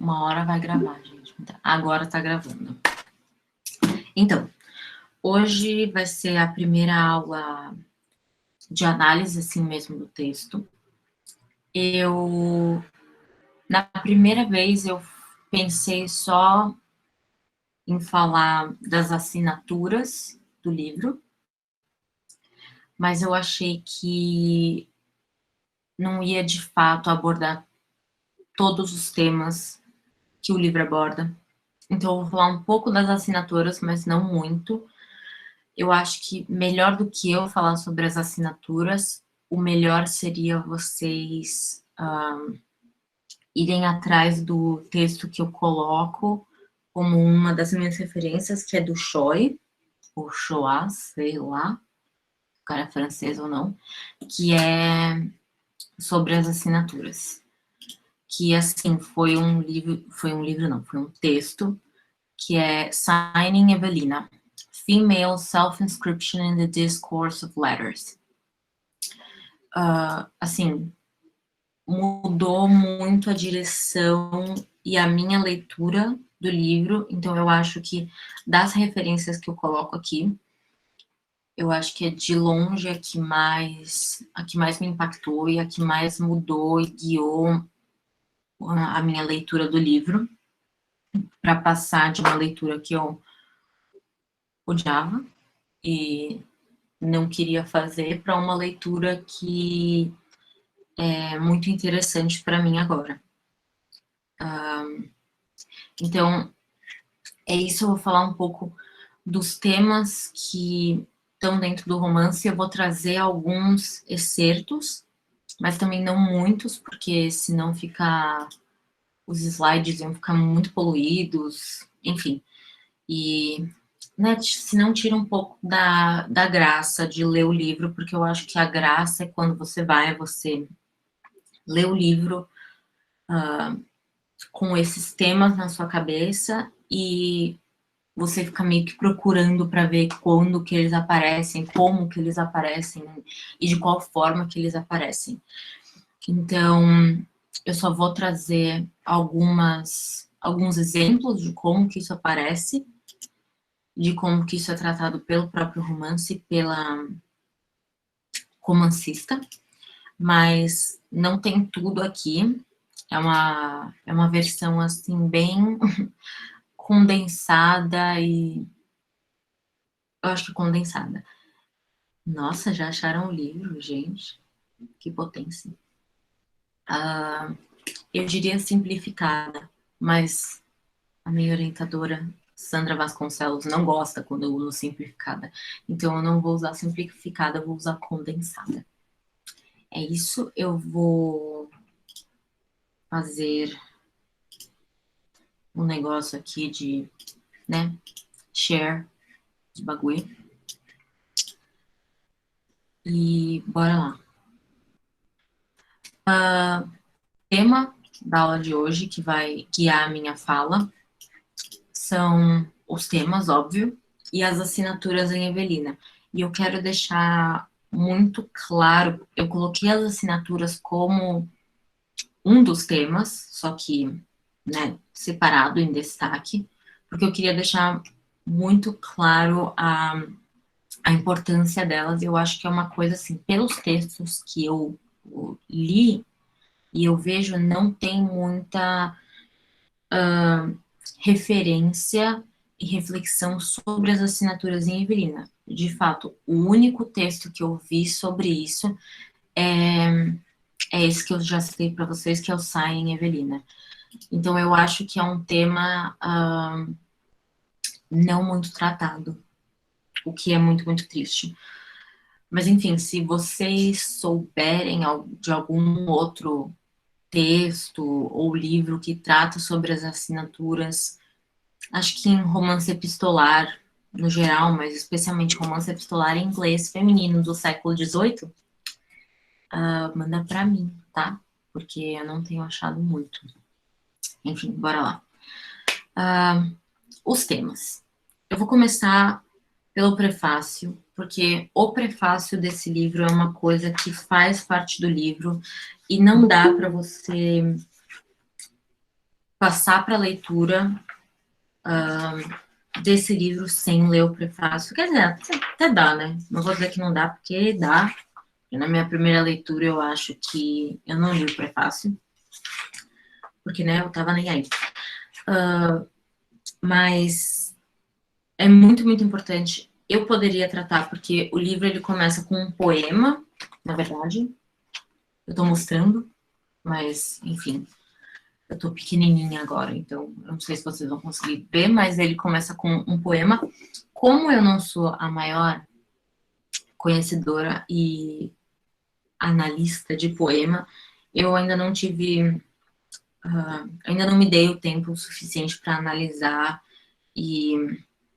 uma hora vai gravar, gente. Agora tá gravando. Então, hoje vai ser a primeira aula de análise, assim mesmo, do texto. Na primeira vez, eu pensei só em falar das assinaturas do livro, mas eu achei que não ia, de fato, abordar todos os temas que o livro aborda. Então, eu vou falar um pouco das assinaturas, mas não muito. Eu acho que melhor do que eu falar sobre as assinaturas, o melhor seria vocês irem atrás do texto que eu coloco como uma das minhas referências, que é do Choi, ou Choa, sei lá, o cara é francês ou não, que é sobre as assinaturas. Que, assim, foi um texto, que é Signing Evelina, Female Self-Inscription in the Discourse of Letters. Assim, mudou muito a direção e a minha leitura do livro, então eu acho que das referências que eu coloco aqui, eu acho que é de longe a que mais me impactou e a que mais mudou e guiou a minha leitura do livro, para passar de uma leitura que eu odiava e não queria fazer para uma leitura que é muito interessante para mim agora. Então, é isso, eu vou falar um pouco dos temas que estão dentro do romance. Eu vou trazer alguns excertos, mas também não muitos, porque senão os slides iam ficar muito poluídos, enfim. E, né, se não tira um pouco da graça de ler o livro, porque eu acho que a graça é quando você lê o livro com esses temas na sua cabeça e você fica meio que procurando para ver quando que eles aparecem, como que eles aparecem e de qual forma que eles aparecem. Então, eu só vou trazer alguns exemplos de como que isso aparece, de como que isso é tratado pelo próprio romance, pela romancista, mas não tem tudo aqui. É uma versão, assim, bem condensada e... Eu acho que condensada. Nossa, já acharam o livro, gente? Que potência. Eu diria simplificada, mas a minha orientadora, Sandra Vasconcelos, não gosta quando eu uso simplificada. Então, eu não vou usar simplificada, eu vou usar condensada. É isso, eu vou fazer um negócio aqui de, né, share de bagulho. E bora lá. Tema da aula de hoje, que vai guiar a minha fala, são os temas, óbvio, e as assinaturas em Evelina. E eu quero deixar muito claro, eu coloquei as assinaturas como um dos temas, só que, né, separado, em destaque, porque eu queria deixar muito claro a importância delas. Eu acho que é uma coisa, assim, pelos textos que eu li, e eu vejo, não tem muita referência e reflexão sobre as assinaturas em Evelina. De fato, o único texto que eu vi sobre isso é esse que eu já citei para vocês, que é o Sai em Evelina. Então, eu acho que é um tema não muito tratado, o que é muito, muito triste. Mas, enfim, se vocês souberem de algum outro texto ou livro que trata sobre as assinaturas, acho que em romance epistolar, no geral, mas especialmente romance epistolar em inglês feminino do século XVIII, manda para mim, tá? Porque eu não tenho achado muito. Enfim, bora lá. Os temas. Eu vou começar pelo prefácio, porque o prefácio desse livro é uma coisa que faz parte do livro e não dá para você passar para a leitura desse livro sem ler o prefácio. Quer dizer, até dá, né? Não vou dizer que não dá, porque dá. E na minha primeira leitura, eu acho que eu não li o prefácio, porque, né, eu tava nem aí. Mas é muito, muito importante. Eu poderia tratar, porque o livro, ele começa com um poema, na verdade. Eu tô mostrando, mas, enfim, eu tô pequenininha agora, então eu não sei se vocês vão conseguir ver, mas ele começa com um poema. Como eu não sou a maior conhecedora e analista de poema, eu ainda não tive, ainda não me dei o tempo suficiente para analisar e,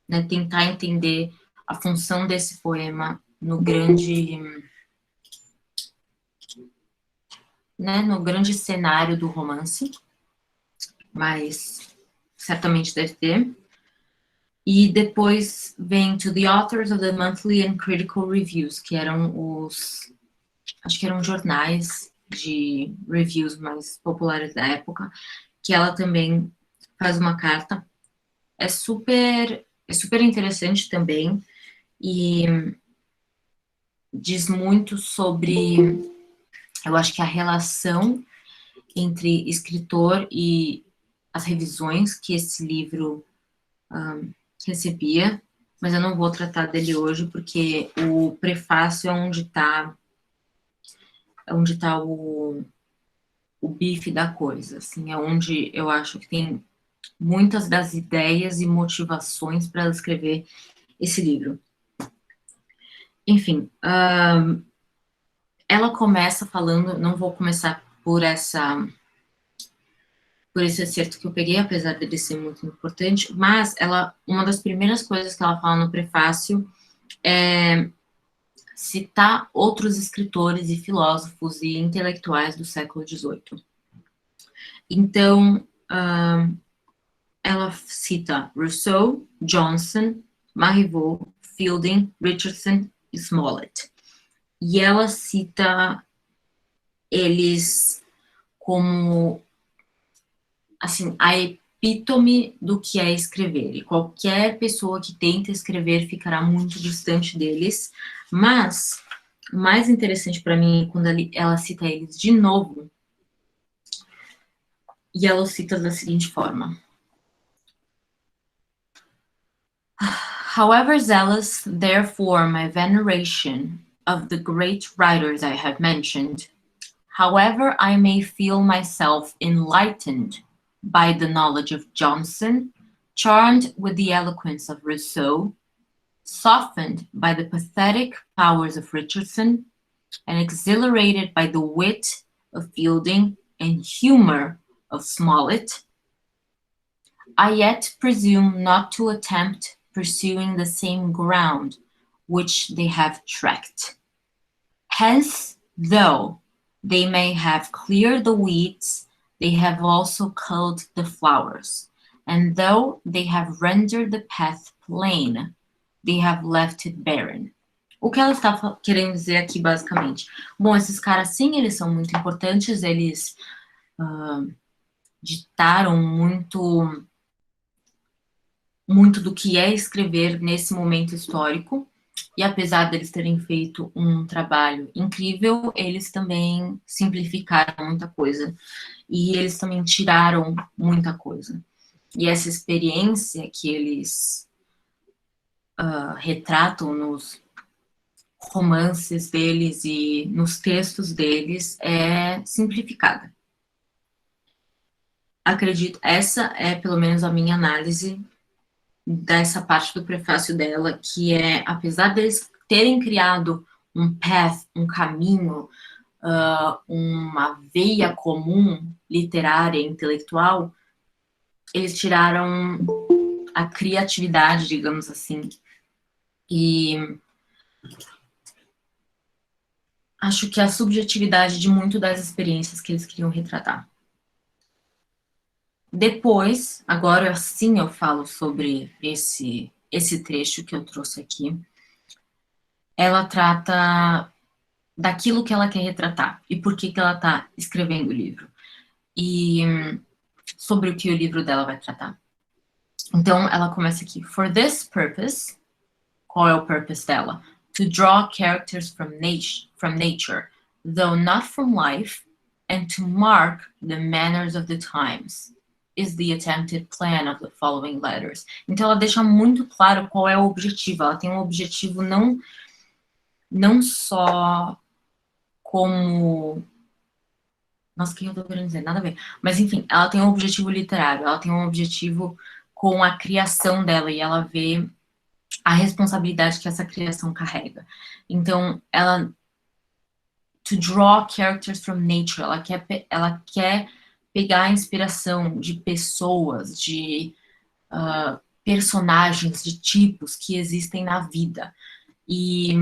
né, tentar entender a função desse poema no grande, né, no grande cenário do romance, mas certamente deve ter. E depois vem To the Authors of the Monthly and Critical Reviews, que eram os, acho que eram jornais de reviews mais populares da época, que ela também faz uma carta. É super interessante também e diz muito sobre, eu acho que a relação entre escritor e as revisões que esse livro recebia, mas eu não vou tratar dele hoje porque o prefácio é onde tá o bife da coisa, assim, é onde eu acho que tem muitas das ideias e motivações para escrever esse livro. Enfim, ela começa falando, não vou começar por esse acerto que eu peguei, apesar dele ser muito importante, mas uma das primeiras coisas que ela fala no prefácio é citar outros escritores e filósofos e intelectuais do século XVIII. Então, ela cita Rousseau, Johnson, Marivaux, Fielding, Richardson e Smollett. E ela cita eles como, assim, a epítome do que é escrever. E qualquer pessoa que tenta escrever ficará muito distante deles. Mas o mais interessante para mim é quando ela cita eles de novo, e ela os cita da seguinte forma: However zealous, therefore, my veneration of the great writers I have mentioned, however I may feel myself enlightened by the knowledge of Johnson, charmed with the eloquence of Rousseau, softened by the pathetic powers of Richardson, and exhilarated by the wit of Fielding and humor of Smollett, I yet presume not to attempt pursuing the same ground which they have trekked. Hence, though they may have cleared the weeds, they have also culled the flowers, and though they have rendered the path plain, they have left it barren. O que ela está querendo dizer aqui, basicamente? Bom, esses caras, sim, eles são muito importantes, eles ditaram muito do que é escrever nesse momento histórico, e apesar deles terem feito um trabalho incrível, eles também simplificaram muita coisa, e eles também tiraram muita coisa. E essa experiência que eles retratam nos romances deles e nos textos deles é simplificada. Acredito, essa é pelo menos a minha análise dessa parte do prefácio dela, que é, apesar deles terem criado um path, um caminho, uma veia comum literária e intelectual, eles tiraram a criatividade, digamos assim, e acho que a subjetividade de muito das experiências que eles queriam retratar. Depois, agora sim eu falo sobre esse trecho que eu trouxe aqui. Ela trata daquilo que ela quer retratar e por que ela está escrevendo o livro. E sobre o que o livro dela vai tratar. Então, ela começa aqui. For this purpose, qual é o purpose dela? To draw characters from nature, though not from life, and to mark the manners of the times, is the attempted plan of the following letters. Então, ela deixa muito claro qual é o objetivo. Ela tem um objetivo não só como... Nossa, o que eu tô querendo dizer? Nada a ver. Mas, enfim, ela tem um objetivo literário, ela tem um objetivo com a criação dela, e ela vê a responsabilidade que essa criação carrega. Então, ela... To draw characters from nature, ela quer pegar a inspiração de pessoas, de personagens, de tipos que existem na vida. E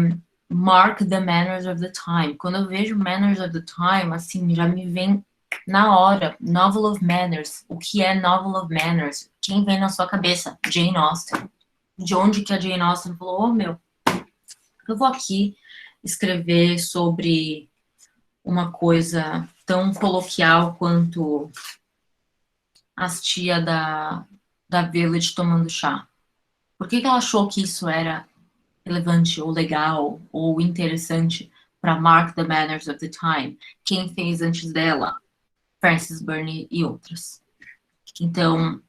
mark the manners of the time. Quando eu vejo manners of the time, assim, já me vem na hora, novel of manners. O que é novel of manners? Quem vem na sua cabeça? Jane Austen. De onde que a Jane Austen falou, oh, meu, eu vou aqui escrever sobre uma coisa tão coloquial quanto as tia da Village tomando chá. Por que ela achou que isso era relevante, ou legal, ou interessante para mark the manners of the time? Quem fez antes dela? Frances Burney e outras. Então,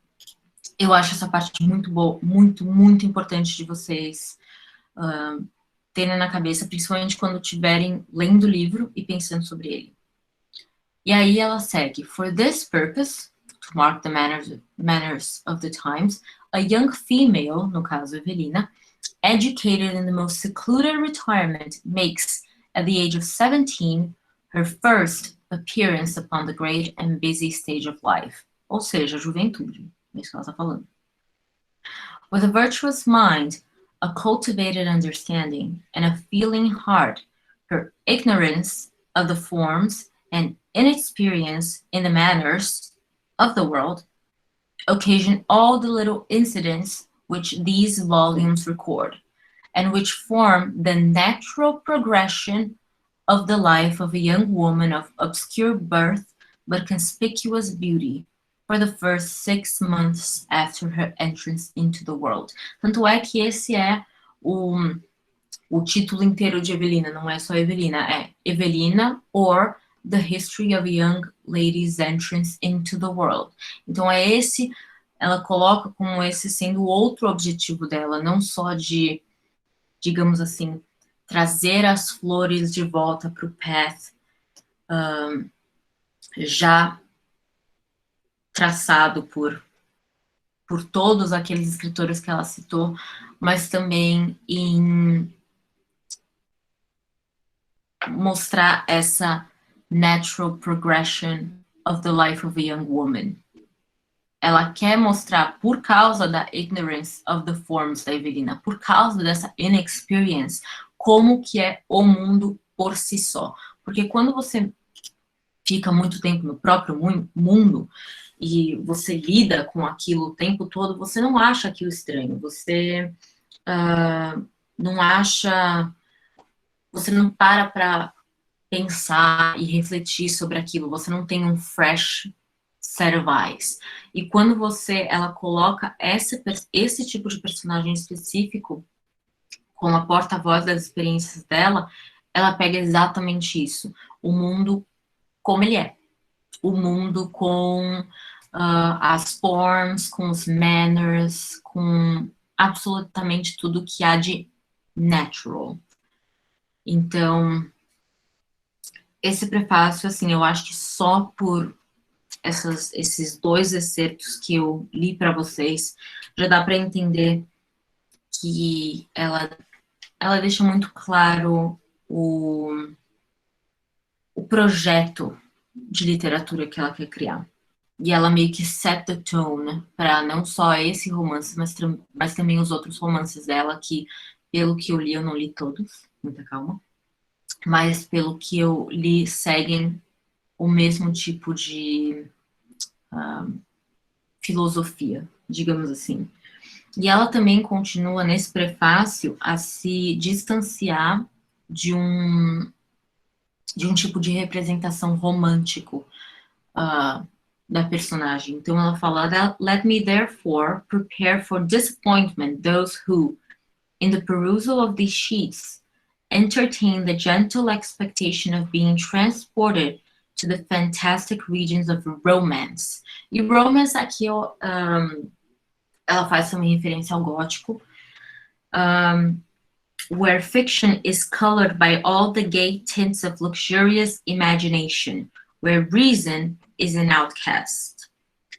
eu acho essa parte muito boa, muito importante de vocês terem na cabeça, principalmente quando estiverem lendo o livro e pensando sobre ele. E aí ela segue. For this purpose, to mark the manners of the times, a young female, no caso Evelina, educated in the most secluded retirement, makes, at the age of 17, her first appearance upon the great and busy stage of life. Ou seja, juventude. É isso que ela está falando. With a virtuous mind, a cultivated understanding, and a feeling heart, her ignorance of the forms and inexperience in the manners of the world occasion all the little incidents which these volumes record, and which form the natural progression of the life of a young woman of obscure birth but conspicuous beauty, for the first 6 months after her entrance into the world. Tanto é que esse é o título inteiro de Evelina, não é só Evelina, é Evelina or The History of a Young Lady's Entrance into the World. Então é esse, ela coloca como esse sendo o outro objetivo dela, não só de, digamos assim, trazer as flores de volta para o path já traçado por todos aqueles escritores que ela citou, mas também em mostrar essa natural progression of the life of a young woman. Ela quer mostrar, por causa da ignorance of the forms da Evelina, por causa dessa inexperience, como que é o mundo por si só. Porque quando você fica muito tempo no próprio mundo e você lida com aquilo o tempo todo, você não acha aquilo estranho, você não acha, você não para pensar e refletir sobre aquilo, você não tem um fresh set of eyes. E quando ela coloca esse tipo de personagem específico como a porta-voz das experiências dela, ela pega exatamente isso, o mundo como ele é, o mundo com as forms, com os manners, com absolutamente tudo que há de natural. Então, esse prefácio, assim, eu acho que só por esses 2 excertos que eu li para vocês, já dá para entender que ela deixa muito claro o projeto de literatura que ela quer criar. E ela meio que set the tone para não só esse romance, mas também os outros romances dela, que, pelo que eu li, eu não li todos, muita calma, mas pelo que eu li, seguem o mesmo tipo de filosofia, digamos assim. E ela também continua nesse prefácio a se distanciar de um tipo de representação romântico da personagem. Então ela fala, let me therefore prepare for disappointment those who, in the perusal of these sheets, entertain the gentle expectation of being transported to the fantastic regions of romance. E romance aqui, ela faz também referência ao gótico, where fiction is colored by all the gay tints of luxurious imagination, where reason is an outcast,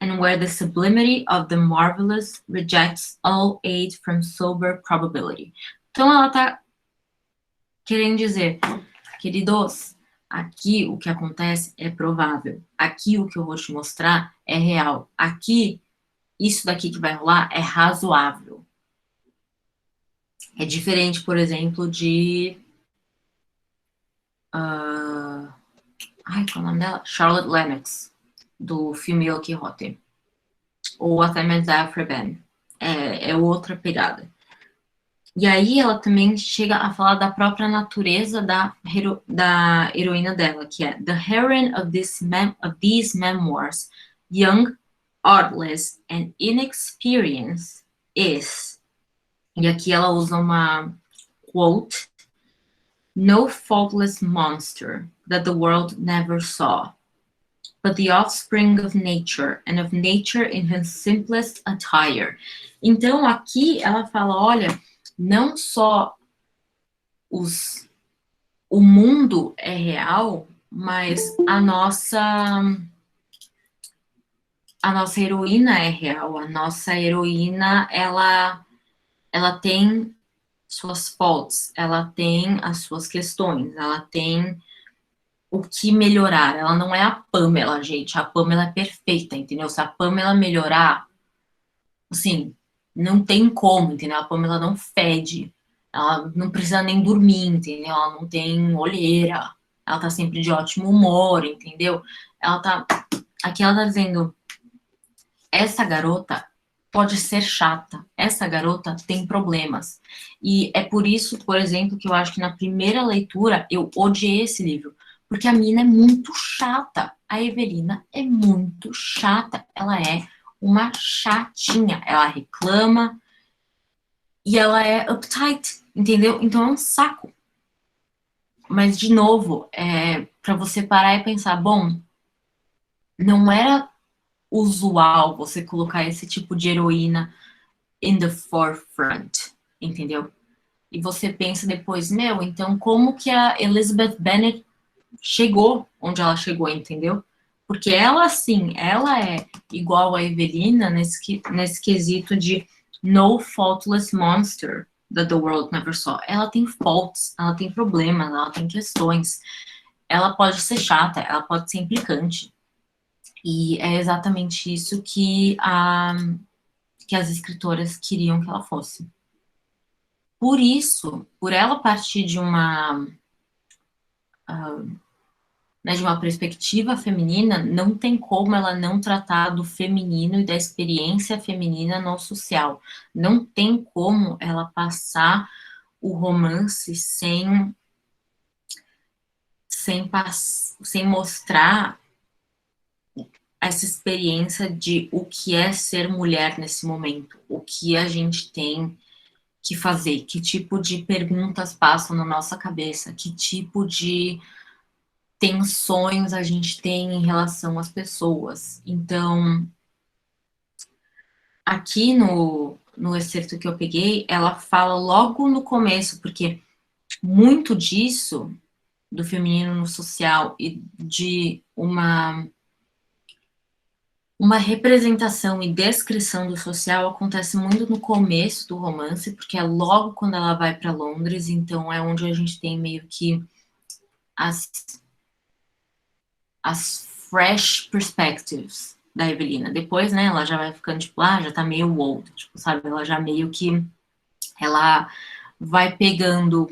and where the sublimity of the marvelous rejects all aid from sober probability. Então ela tá querendo dizer, queridos, aqui o que acontece é provável, aqui o que eu vou te mostrar é real, aqui, isso daqui que vai rolar é razoável. É diferente, por exemplo, de... qual é o nome dela? Charlotte Lennox, do filme El Quijote. Ou até Afraben. É outra pegada. E aí ela também chega a falar da própria natureza da heroína dela, que é the heroine of these memoirs, young, artless, and inexperienced is... E aqui ela usa uma quote, no faultless monster that the world never saw, but the offspring of nature, and of nature in her simplest attire. Então, aqui ela fala, olha, não só o mundo é real, mas a nossa heroína é real. A nossa heroína, ela tem suas faults, ela tem as suas questões, ela tem o que melhorar. Ela não é a Pamela, gente. A Pamela é perfeita, entendeu? Se a Pamela melhorar, assim, não tem como, entendeu? A Pamela não fede. Ela não precisa nem dormir, entendeu? Ela não tem olheira. Ela tá sempre de ótimo humor, entendeu? Aqui ela tá dizendo, essa garota pode ser chata, essa garota tem problemas. E é por isso, por exemplo, que eu acho que na primeira leitura eu odiei esse livro, porque a mina é muito chata. A Evelina é muito chata, ela é uma chatinha, ela reclama e ela é uptight, entendeu? Então é um saco. Mas, de novo, para você parar e pensar, bom, não era usual você colocar esse tipo de heroína in the forefront, entendeu? E você pensa depois, meu, então como que a Elizabeth Bennet chegou onde ela chegou, entendeu? Porque ela, sim, ela é igual a Evelina nesse quesito de no faultless monster that the world never saw. Ela tem faults, ela tem problemas, ela tem questões. Ela pode ser chata, ela pode ser implicante. E é exatamente isso que as escritoras queriam que ela fosse. Por isso, por ela partir de uma perspectiva feminina, não tem como ela não tratar do feminino e da experiência feminina no social. Não tem como ela passar o romance sem mostrar essa experiência de o que é ser mulher nesse momento, o que a gente tem que fazer, que tipo de perguntas passam na nossa cabeça, que tipo de tensões a gente tem em relação às pessoas. Então, aqui no excerto que eu peguei, ela fala logo no começo, porque muito disso, do feminino no social e de uma representação e descrição do social acontece muito no começo do romance, porque é logo quando ela vai para Londres, então é onde a gente tem meio que as fresh perspectives da Evelina. Depois, né, ela já vai ficando, tipo, já tá meio old, tipo, sabe? Ela já meio que, ela vai pegando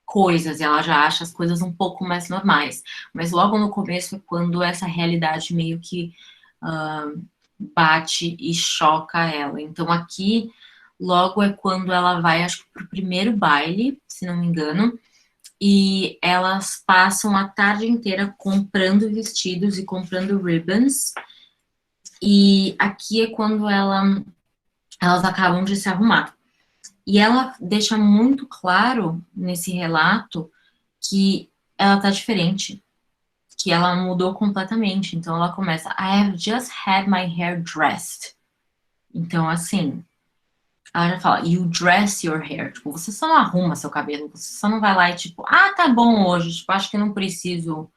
coisas, e ela já acha as coisas um pouco mais normais. Mas logo no começo é quando essa realidade meio que bate e choca ela. Então aqui, logo é quando ela vai, acho que pro primeiro baile, se não me engano, e elas passam a tarde inteira comprando vestidos e comprando ribbons, e aqui é quando elas acabam de se arrumar. E ela deixa muito claro nesse relato que ela tá diferente, que ela mudou completamente. Então ela começa, I have just had my hair dressed. Então, assim, ela já fala, you dress your hair. Tipo, você só não arruma seu cabelo, você só não vai lá e tipo, ah, tá bom hoje, tipo, acho que eu não preciso,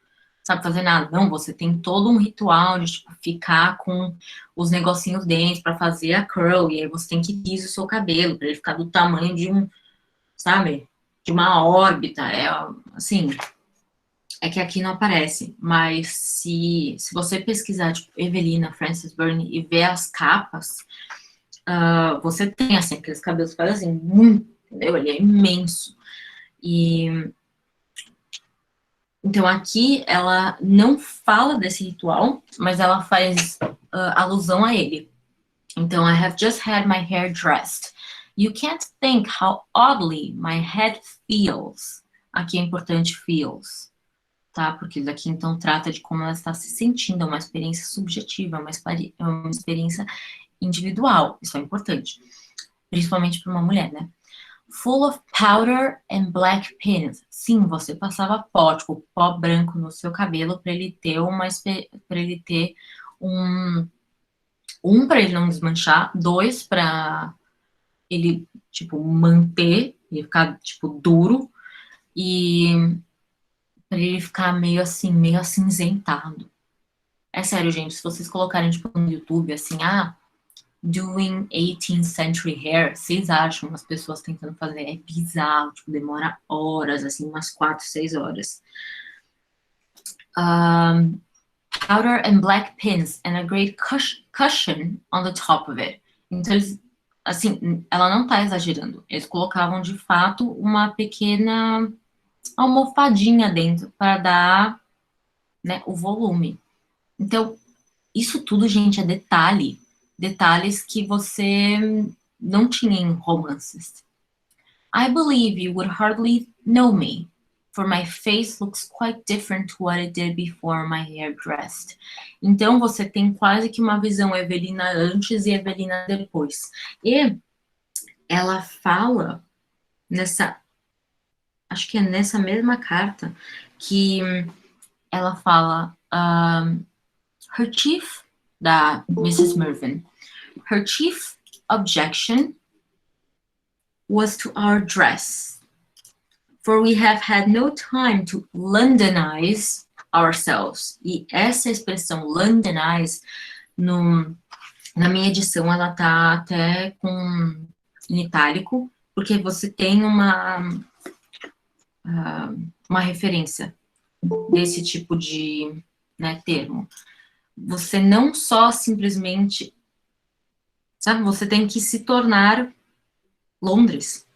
sabe, fazer nada. Não, você tem todo um ritual de, tipo, ficar com os negocinhos dentro pra fazer a curl, e aí você tem que piso o seu cabelo, pra ele ficar do tamanho de um, sabe, de uma órbita. É, assim, é que aqui não aparece, mas se você pesquisar, tipo, Evelina Frances Burney e ver as capas, você tem, assim, aqueles cabelos que fazem assim, muito, entendeu? Ele é imenso. E, então, aqui, ela não fala desse ritual, mas ela faz alusão a ele. Então, I have just had my hair dressed. You can't think how oddly my head feels. Aqui é importante feels, tá? Porque daqui, então, trata de como ela está se sentindo, é uma experiência subjetiva, é uma experiência individual. Isso é importante. Principalmente para uma mulher, né? Full of powder and black pins. Sim, você passava pó, tipo, pó branco no seu cabelo para ele ter para ele ter para ele não desmanchar, dois para ele tipo manter, ele ficar tipo duro e para ele ficar meio acinzentado. É sério, gente, se vocês colocarem tipo no YouTube assim, doing 18th century hair, vocês acham as pessoas tentando fazer, é bizarro, tipo, demora horas, assim, umas 4, 6 horas. Powder and black pins and a great cushion on the top of it. Então, eles, assim, ela não tá exagerando. Eles colocavam, de fato, uma pequena almofadinha dentro para dar, né, o volume. Então, isso tudo, gente, é detalhe. Detalhes que você não tinha em romances. I believe you would hardly know me, for my face looks quite different to what it did before my hair dressed. Então você tem quase que uma visão Evelina antes e Evelina depois. E ela fala nessa, acho que é nessa mesma carta, que ela fala her chief, da Mrs. Mervyn, her chief objection was to our dress, for we have had no time to Londonize ourselves. E essa expressão Londonize, na minha edição, ela tá até em itálico, porque você tem uma referência desse tipo de, né, termo. Você não só simplesmente, sabe, você tem que se tornar Londres.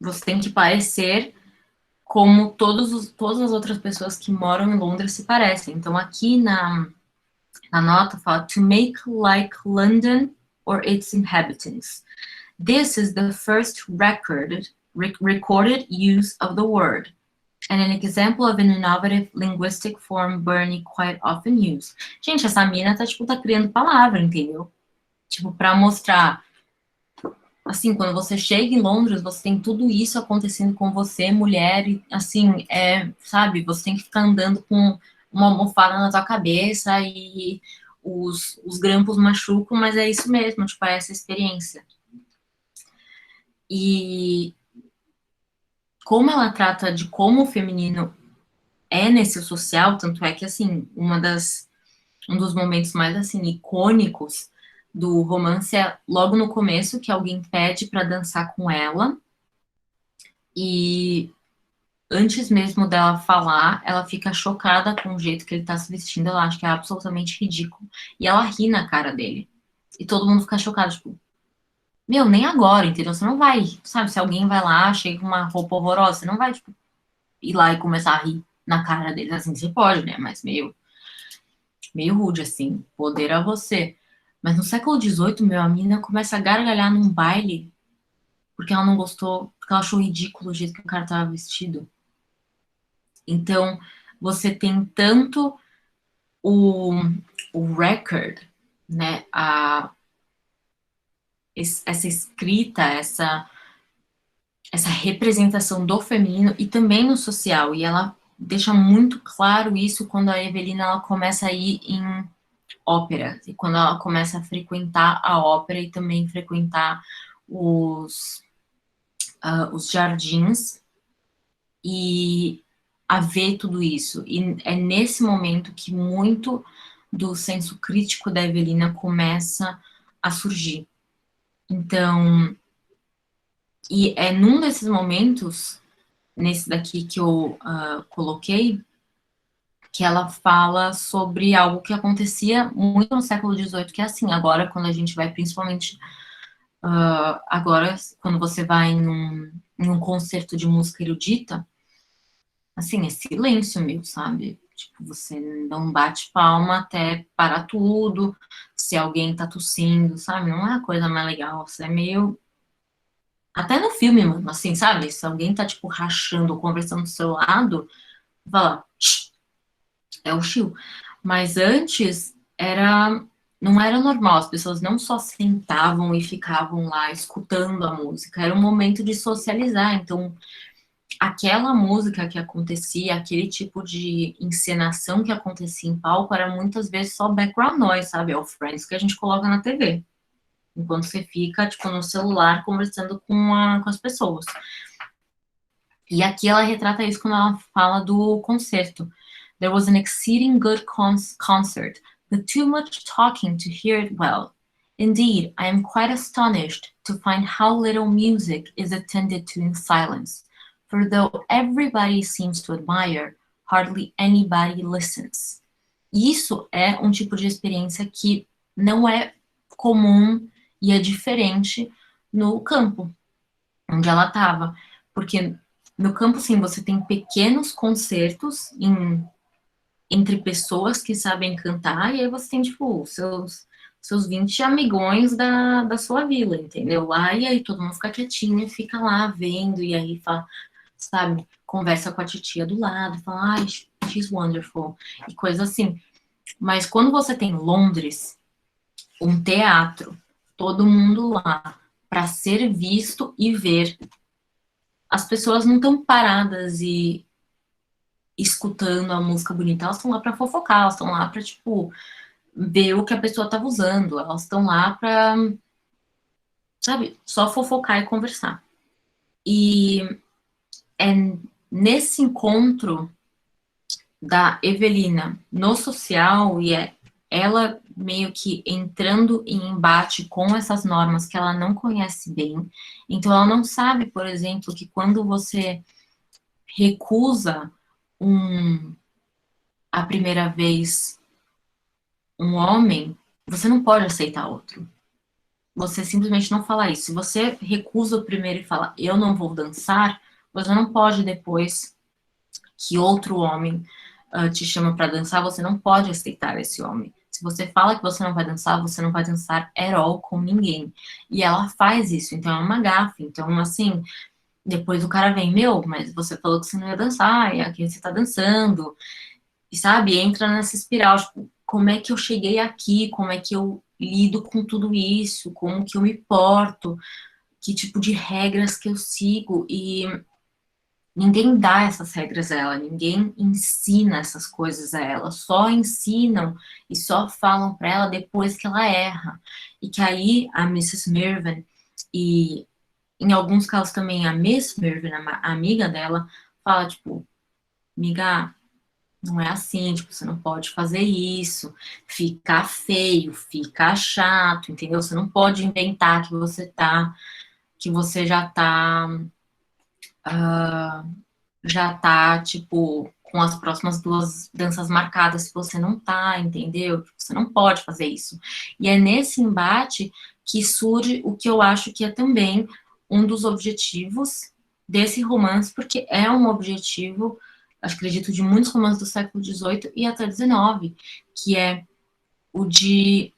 Você tem que parecer como todas as outras pessoas que moram em Londres se parecem. Então, aqui na nota fala to make like London or its inhabitants. This is the first recorded use of the word, and an example of an innovative linguistic form Burney quite often used. Gente, essa mina tá criando palavra, entendeu? Tipo, pra mostrar, assim, quando você chega em Londres, você tem tudo isso acontecendo com você, mulher, e, assim, sabe, você tem que ficar andando com uma almofada na tua cabeça e os grampos machucam, mas é isso mesmo, tipo, é essa experiência. E como ela trata de como o feminino é nesse social, tanto é que, assim, um dos momentos mais, assim, icônicos do romance é logo no começo, que alguém pede para dançar com ela, e antes mesmo dela falar, ela fica chocada com o jeito que ele tá se vestindo, ela acha que é absolutamente ridículo, e ela ri na cara dele, e todo mundo fica chocado, tipo, meu, nem agora, entendeu? Você não vai, sabe, se alguém vai lá, chega com uma roupa horrorosa, você não vai, tipo, ir lá e começar a rir na cara dele, assim, você pode, né, mas meio rude, assim, poder a você. Mas no século XVIII, meu, a menina começa a gargalhar num baile porque ela não gostou, porque ela achou ridículo o jeito que o cara tava vestido. Então, você tem tanto o, o record, né, essa escrita, essa representação do feminino e também no social, e ela deixa muito claro isso quando a Evelina ela começa a ir em ópera, e quando ela começa a frequentar a ópera e também frequentar os, os jardins e a ver tudo isso. E é nesse momento que muito do senso crítico da Evelina começa a surgir. Então, e é num desses momentos, nesse daqui que eu coloquei, que ela fala sobre algo que acontecia muito no século XVIII, que é assim, agora quando a gente vai principalmente, agora quando você vai num concerto de música erudita, assim, é silêncio meu, sabe? Tipo, você não bate palma até parar tudo, se alguém tá tossindo, sabe? Não é a coisa mais legal, você é meio... Até no filme, mano, assim, sabe? Se alguém tá, tipo, rachando ou conversando do seu lado, fala, é o chill. Mas antes era não era normal, as pessoas não só sentavam e ficavam lá escutando a música, era um momento de socializar. Então, aquela música que acontecia, aquele tipo de encenação que acontecia em palco, era muitas vezes só background noise, sabe? É o Friends que a gente coloca na TV. Enquanto você fica, tipo, no celular conversando com as pessoas. E aqui ela retrata isso quando ela fala do concerto. There was an exceeding good concert, with too much talking to hear it well. Indeed, I am quite astonished to find how little music is attended to in silence, for though everybody seems to admire, hardly anybody listens. Isso é um tipo de experiência que não é comum e é diferente no campo onde ela estava, porque no campo, sim, você tem pequenos concertos entre pessoas que sabem cantar, e aí você tem, tipo, seus 20 amigões da sua vila, entendeu? Lá, e aí todo mundo fica quietinho e fica lá vendo, e aí fala, sabe, conversa com a titia do lado, fala, ai, she's wonderful, e coisa assim. Mas quando você tem Londres, um teatro, todo mundo lá, para ser visto e ver, as pessoas não estão paradas e escutando a música bonita, elas estão lá para fofocar, elas estão lá para, tipo, ver o que a pessoa estava usando, elas estão lá para, sabe, só fofocar e conversar. E é nesse encontro da Evelina no social, e é ela meio que entrando em embate com essas normas que ela não conhece bem, então ela não sabe, por exemplo, que quando você recusa um, a primeira vez um homem, você não pode aceitar outro. Você simplesmente não fala isso. Se você recusa o primeiro e fala, eu não vou dançar, você não pode depois que outro homem te chama para dançar, você não pode aceitar esse homem. Se você fala que você não vai dançar at all com ninguém. E ela faz isso, então é uma gafe. Então, assim, depois o cara vem, meu, mas você falou que você não ia dançar, e aqui você tá dançando. E sabe, entra nessa espiral, tipo, como é que eu cheguei aqui, como é que eu lido com tudo isso, como que eu me porto, que tipo de regras que eu sigo, e ninguém dá essas regras a ela, ninguém ensina essas coisas a ela, só ensinam e só falam para ela depois que ela erra. E que aí a Mrs. Mervyn e em alguns casos também a Miss Mervyn, a amiga dela, fala tipo, amiga, não é assim, tipo, você não pode fazer isso, fica feio, fica chato, entendeu? Você não pode inventar que você já tá, tipo, com as próximas duas danças marcadas, se você não tá, entendeu? Você não pode fazer isso. E é nesse embate que surge o que eu acho que é também um dos objetivos desse romance, porque é um objetivo, acredito, de muitos romances do século XVIII e até XIX, que é o de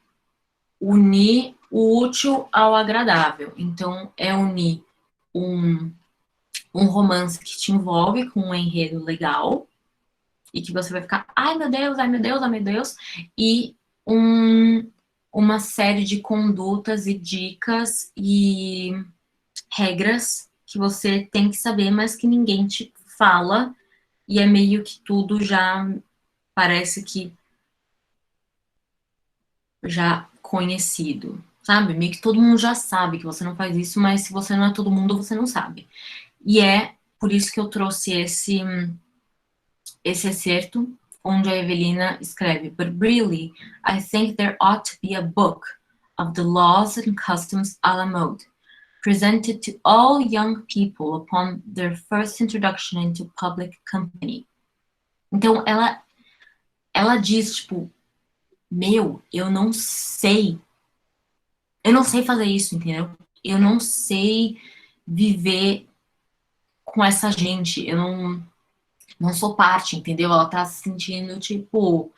unir o útil ao agradável. Então, é unir um romance que te envolve com um enredo legal, e que você vai ficar, ai meu Deus, ai meu Deus, ai meu Deus, e uma série de condutas e dicas e regras que você tem que saber, mas que ninguém te fala, e é meio que tudo já parece que já conhecido, sabe? Meio que todo mundo já sabe que você não faz isso, mas se você não é todo mundo, você não sabe. E é por isso que eu trouxe esse excerto, onde a Evelina escreve: But really, I think there ought to be a book of the laws and customs à la mode, presented to all young people upon their first introduction into public company. Então, ela diz, tipo, meu, eu não sei fazer isso, entendeu? Eu não sei viver com essa gente, eu não sou parte, entendeu? Ela tá se sentindo, tipo,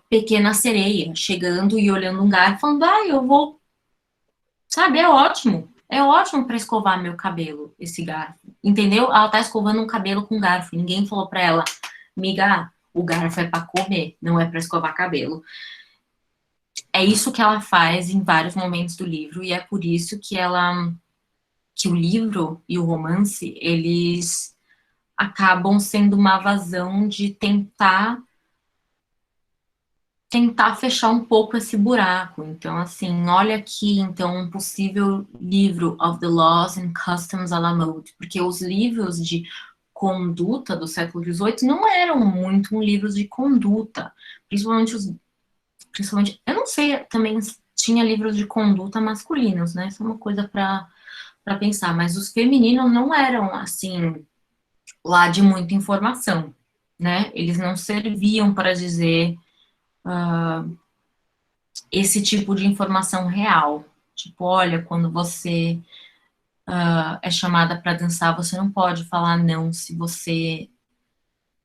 pequena sereia, chegando e olhando um garfo, falando, eu vou, sabe, é ótimo para escovar meu cabelo, esse garfo, entendeu? Ela tá escovando um cabelo com garfo, ninguém falou para ela, miga, o garfo é para comer, não é para escovar cabelo. É isso que ela faz em vários momentos do livro, e é por isso que o livro e o romance, eles acabam sendo uma vazão de tentar fechar um pouco esse buraco. Então, assim, olha aqui, então, um possível livro of the laws and customs à la mode, porque os livros de conduta do século XVIII não eram muito livros de conduta, principalmente, eu não sei, também tinha livros de conduta masculinos, né? Isso é uma coisa para pensar, mas os femininos não eram assim lá de muita informação, né? Eles não serviam para dizer esse tipo de informação real. Tipo, olha, quando você é chamada para dançar, você não pode falar não se você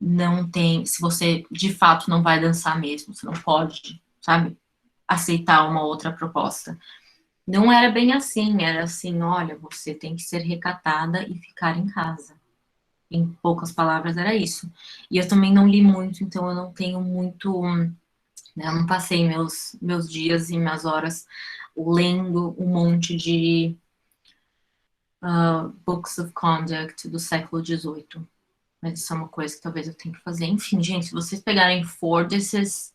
não tem, se você de fato não vai dançar mesmo, você não pode, sabe, aceitar uma outra proposta. Não era bem assim, era assim, olha, você tem que ser recatada e ficar em casa. Em poucas palavras era isso. E eu também não li muito, então eu não tenho muito, né, eu não passei meus dias e minhas horas lendo um monte de books of conduct do século XVIII. Mas isso é uma coisa que talvez eu tenha que fazer. Enfim, gente, se vocês pegarem Fordyce's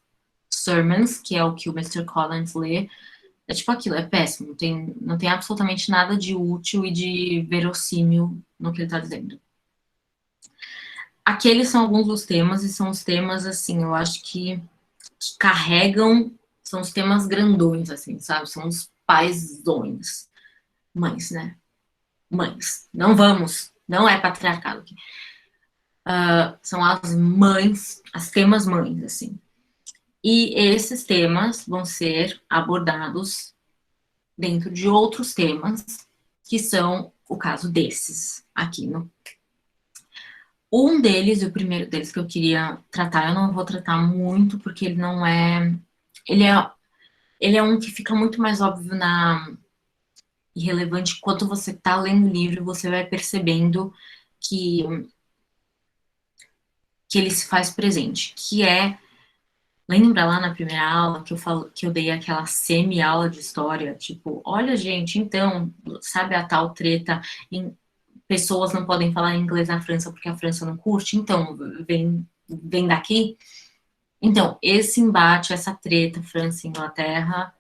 Sermons, que é o que o Mr. Collins lê, é tipo aquilo, é péssimo. Não tem absolutamente nada de útil e de verossímil no que ele está dizendo. Aqueles são alguns dos temas, e são os temas, assim, eu acho que carregam, são os temas grandões, assim, sabe? São os paizões. Mães, né? Mães. Não é patriarcado aqui. São as mães, as temas mães, assim. E esses temas vão ser abordados dentro de outros temas, que são o caso desses aqui. Um deles, e o primeiro deles que eu queria tratar, eu não vou tratar muito, porque ele não é. Ele é, ele é um que fica muito mais óbvio e relevante quando você está lendo o livro, você vai percebendo que, que ele se faz presente, que é. Lembra lá na primeira aula que eu dei aquela semi-aula de história? Tipo, olha, gente, então, sabe a tal treta em pessoas não podem falar inglês na França porque a França não curte? Então, vem daqui? Então, esse embate, essa treta França e Inglaterra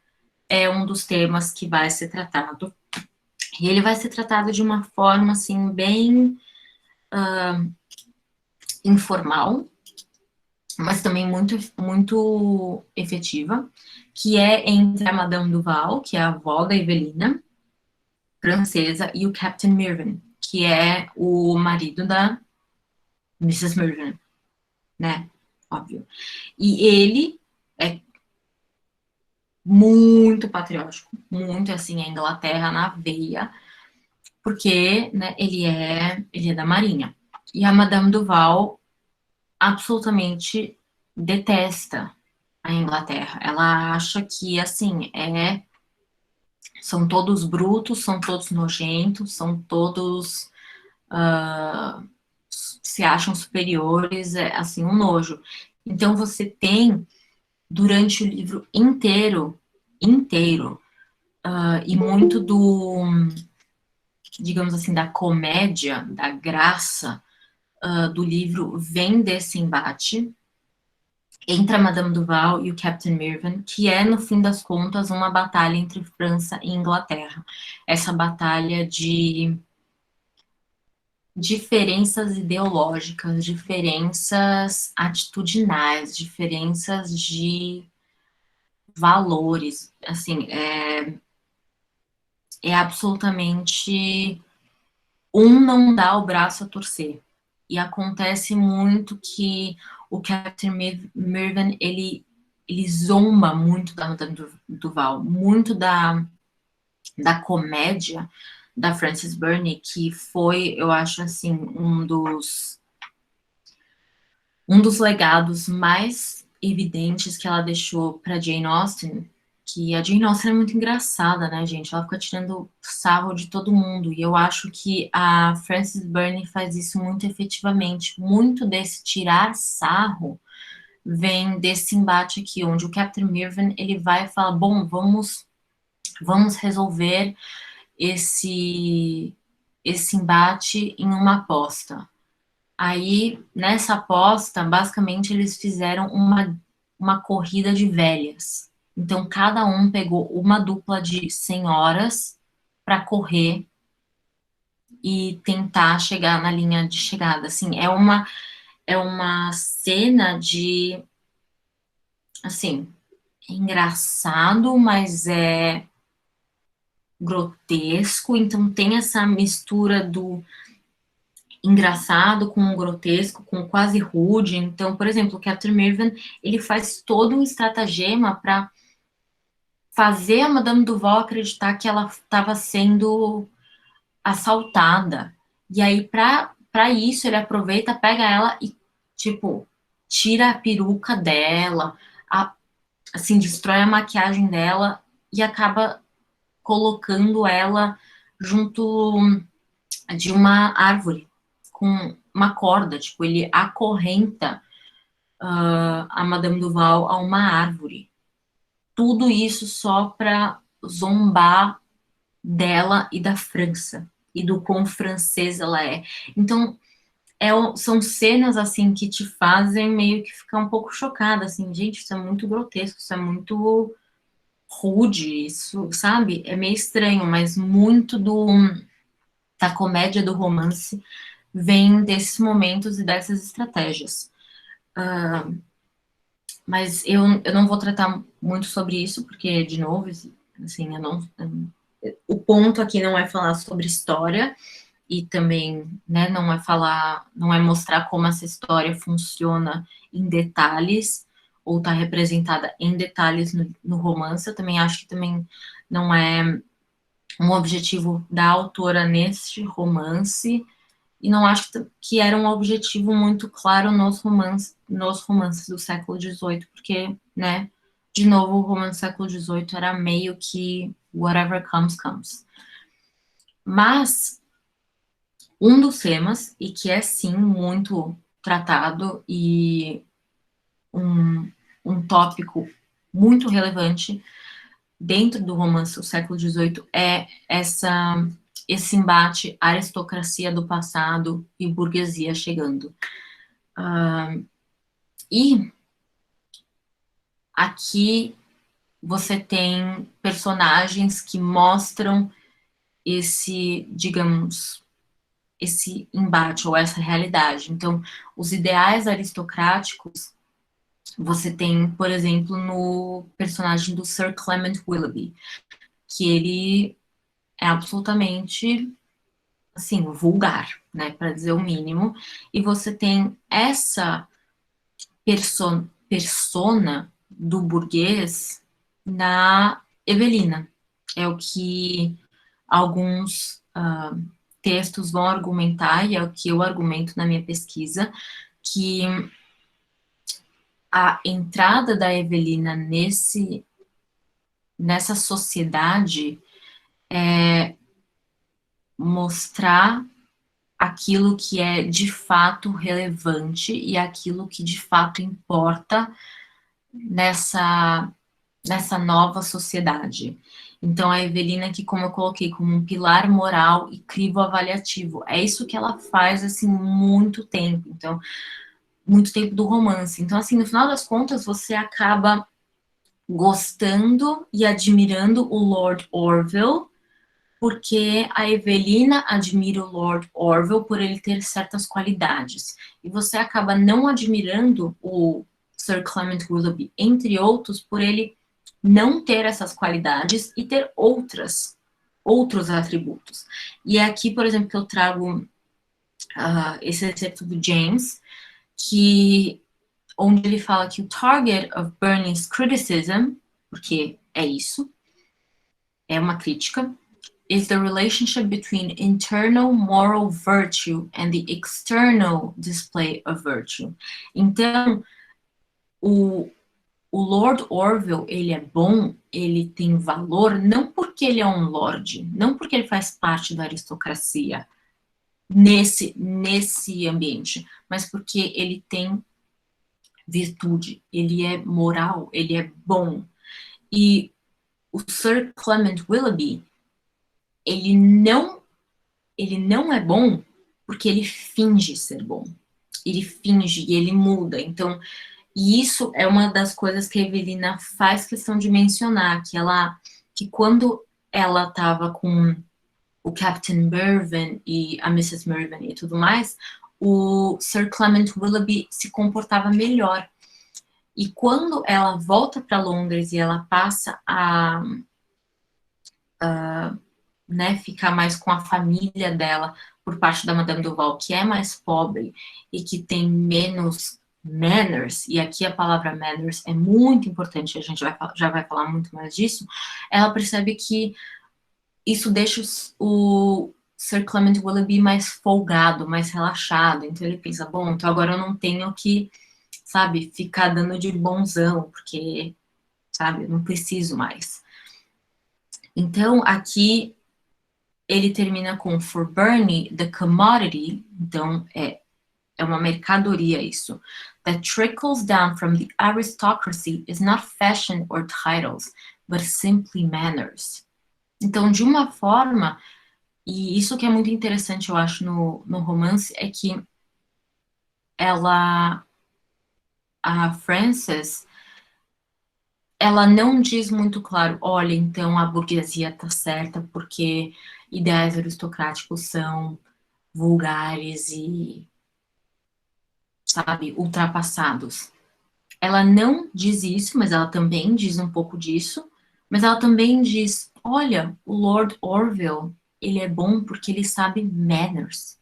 é um dos temas que vai ser tratado. E ele vai ser tratado de uma forma, assim, bem informal, mas também muito, muito efetiva, que é entre a Madame Duval, que é a avó da Evelina, francesa, e o Captain Mirvan, que é o marido da Mrs. Mirvan, né? Óbvio. E ele é muito patriótico, muito assim, a Inglaterra na veia, porque, né, ele é da Marinha. E a Madame Duval absolutamente detesta a Inglaterra. Ela acha que, assim, são todos brutos, são todos nojentos, são todos se acham superiores, é assim, um nojo. Então você tem, durante o livro inteiro, e muito do, digamos assim, da comédia, da graça, do livro vem desse embate entre a Madame Duval e o Captain Mirvan, que é, no fim das contas, uma batalha entre França e Inglaterra. Essa batalha de diferenças ideológicas, diferenças atitudinais, diferenças de valores, assim, é absolutamente um não dá o braço a torcer. E acontece muito que o Captain Mirvan, ele zomba muito da Madame Duval, muito da comédia da Frances Burney, que foi, eu acho, assim, um dos legados mais evidentes que ela deixou para Jane Austen, que a Jane Austen é muito engraçada, né, gente? Ela fica tirando sarro de todo mundo, e eu acho que a Frances Burney faz isso muito efetivamente. Muito desse tirar sarro vem desse embate aqui, onde o Captain Mirvan, ele vai e fala, bom, vamos resolver esse embate em uma aposta. Aí, nessa aposta, basicamente, eles fizeram uma corrida de velhas. Então, cada um pegou uma dupla de senhoras para correr e tentar chegar na linha de chegada. Assim, é uma cena de, assim, engraçado, mas é grotesco. Então, tem essa mistura do engraçado com o grotesco, com quase rude. Então, por exemplo, o Captain Mirvan, ele faz todo um estratagema para fazer a Madame Duval acreditar que ela estava sendo assaltada. E aí, para isso, ele aproveita, pega ela e, tipo, tira a peruca dela, assim, destrói a maquiagem dela e acaba colocando ela junto de uma árvore com uma corda, tipo, ele acorrenta a Madame Duval a uma árvore. Tudo isso só para zombar dela e da França, e do quão francesa ela é. Então, são cenas, assim, que te fazem meio que ficar um pouco chocada, assim, gente, isso é muito grotesco, isso é muito rude, isso, sabe? É meio estranho, mas muito da comédia do romance vem desses momentos e dessas estratégias. Mas eu não vou tratar muito sobre isso, porque, de novo, assim, o ponto aqui não é falar sobre história e também, né, não é mostrar como essa história funciona em detalhes ou está representada em detalhes no romance. Eu também acho que também não é um objetivo da autora neste romance, e não acho que era um objetivo muito claro nos romances do século XVIII, porque, né, de novo, o romance do século XVIII era meio que whatever comes, comes. Mas, um dos temas, e que é, sim, muito tratado, e um tópico muito relevante dentro do romance do século XVIII, é esse embate aristocracia do passado e burguesia chegando. E aqui você tem personagens que mostram digamos, esse embate ou essa realidade. Então, os ideais aristocráticos, você tem, por exemplo, no personagem do Sir Clement Willoughby, que ele é absolutamente, assim, vulgar, né, para dizer o mínimo, e você tem essa persona do burguês na Evelina. É o que alguns textos vão argumentar, e é o que eu argumento na minha pesquisa, que a entrada da Evelina nessa sociedade é mostrar aquilo que é de fato relevante e aquilo que de fato importa nessa nova sociedade. Então, a Evelina, que como eu coloquei, como um pilar moral e crivo avaliativo, é isso que ela faz, assim, muito tempo. Então, muito tempo do romance. Então, assim, no final das contas, você acaba gostando e admirando o Lord Orville, porque a Evelina admira o Lord Orville por ele ter certas qualidades. E você acaba não admirando o Sir Clement Willoughby, entre outros, por ele não ter essas qualidades e ter outros atributos. E é aqui, por exemplo, que eu trago esse excerto do James, que onde ele fala que o target of Burney's criticism, porque é isso, é uma crítica, is the relationship between internal moral virtue and the external display of virtue. Então, o Lord Orville, ele é bom, ele tem valor, não porque ele é um lord, não porque ele faz parte da aristocracia nesse ambiente, mas porque ele tem virtude, ele é moral, ele é bom. E o Sir Clement Willoughby, ele não é bom porque ele finge ser bom. Ele finge e ele muda. Então, e isso é uma das coisas que a Evelina faz questão de mencionar, que quando ela estava com o Captain Mervyn e a Mrs. Mervyn e tudo mais, o Sir Clement Willoughby se comportava melhor. E quando ela volta para Londres e ela passa a né, ficar mais com a família dela por parte da Madame Duval, que é mais pobre e que tem menos manners, e aqui a palavra manners é muito importante, a gente já vai falar muito mais disso, ela percebe que isso deixa o Sir Clement Willoughby mais folgado, mais relaxado, então ele pensa, bom, então agora eu não tenho que, sabe, ficar dando de bonzão, porque, sabe, eu não preciso mais. Então, aqui ele termina com for Burney, the commodity, então é uma mercadoria isso, that trickles down from the aristocracy is not fashion or titles, but simply manners. Então, de uma forma, e isso que é muito interessante, eu acho, no romance, é que a Frances, ela não diz muito claro, olha, então a burguesia tá certa porque ideais aristocráticos são vulgares e, sabe, ultrapassados. Ela não diz isso, mas ela também diz um pouco disso, mas ela também diz, olha, o Lord Orville, ele é bom porque ele sabe manners,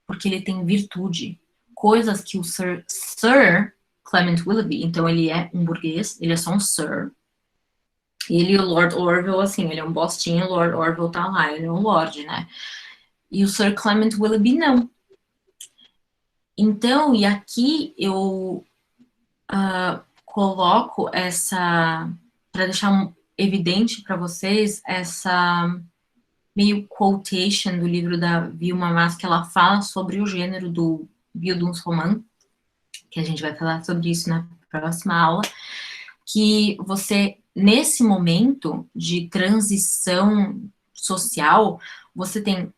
porque ele tem virtude, coisas que o Sir Clement Willoughby, então ele é um burguês, ele é só um Sir, ele e o Lord Orville, assim, ele é um bostinho, o Lord Orville tá lá, ele é um lord, né? E o Sir Clement Willoughby não. Então, e aqui eu coloco essa, para deixar evidente para vocês, essa meio quotation do livro da Vilma Mas, que ela fala sobre o gênero do Bildungsroman, que a gente vai falar sobre isso na próxima aula, que você, nesse momento de transição social, você tem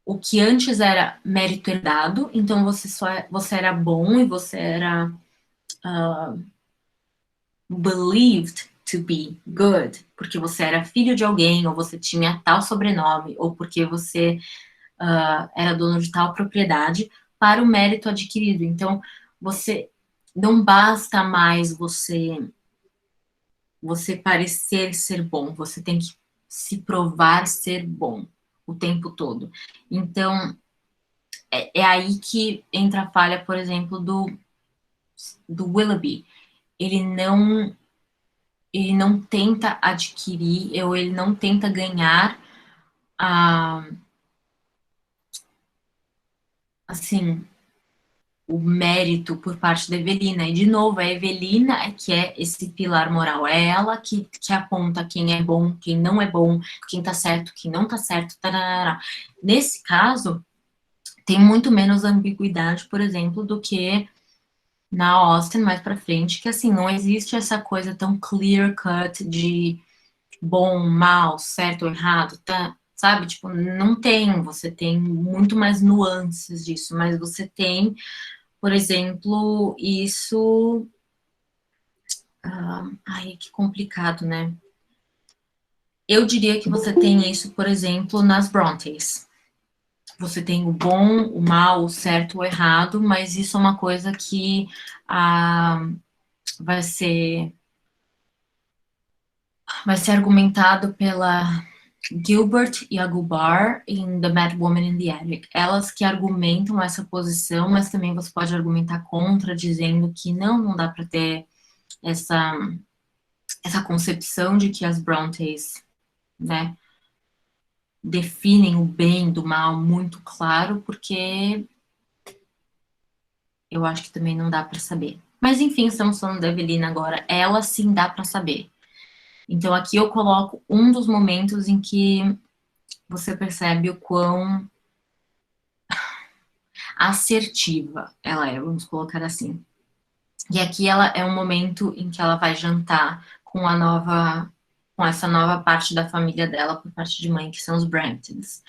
o que antes era mérito herdado, então você era bom e você era believed to be good, porque você era filho de alguém, ou você tinha tal sobrenome, ou porque você era dono de tal propriedade, para o mérito adquirido. Então, você não basta mais você parecer ser bom, você tem que se provar ser bom o tempo todo. Então, é aí que entra a falha, por exemplo, do Willoughby. Ele não tenta adquirir, ou ele não tenta ganhar assim, o mérito por parte da Evelina. E, de novo, a Evelina é que é esse pilar moral. É ela que aponta quem é bom, quem não é bom, quem tá certo, quem não tá certo. Tarará. Nesse caso, tem muito menos ambiguidade, por exemplo, do que na Austen mais pra frente, que assim, não existe essa coisa tão clear cut de bom, mal, certo ou errado, tá? Sabe? Tipo, não tem, você tem muito mais nuances disso, mas você tem, por exemplo, isso. Ai, que complicado, né? Eu diria que você tem isso, por exemplo, nas Brontes. Você tem o bom, o mal, o certo, o errado, mas isso é uma coisa que vai ser argumentado pela Gilbert e a Gubar em The Mad Woman in the Attic. Elas que argumentam essa posição, mas também você pode argumentar contra, dizendo que não dá para ter essa concepção de que as Brontes, né, definem o bem do mal muito claro, porque eu acho que também não dá para saber. Mas enfim, estamos falando da Evelina agora. Ela sim dá para saber. Então aqui eu coloco um dos momentos em que você percebe o quão assertiva ela é, vamos colocar assim. E aqui ela é um momento em que ela vai jantar com essa nova parte da família dela, por parte de mãe, que são os Bramptons.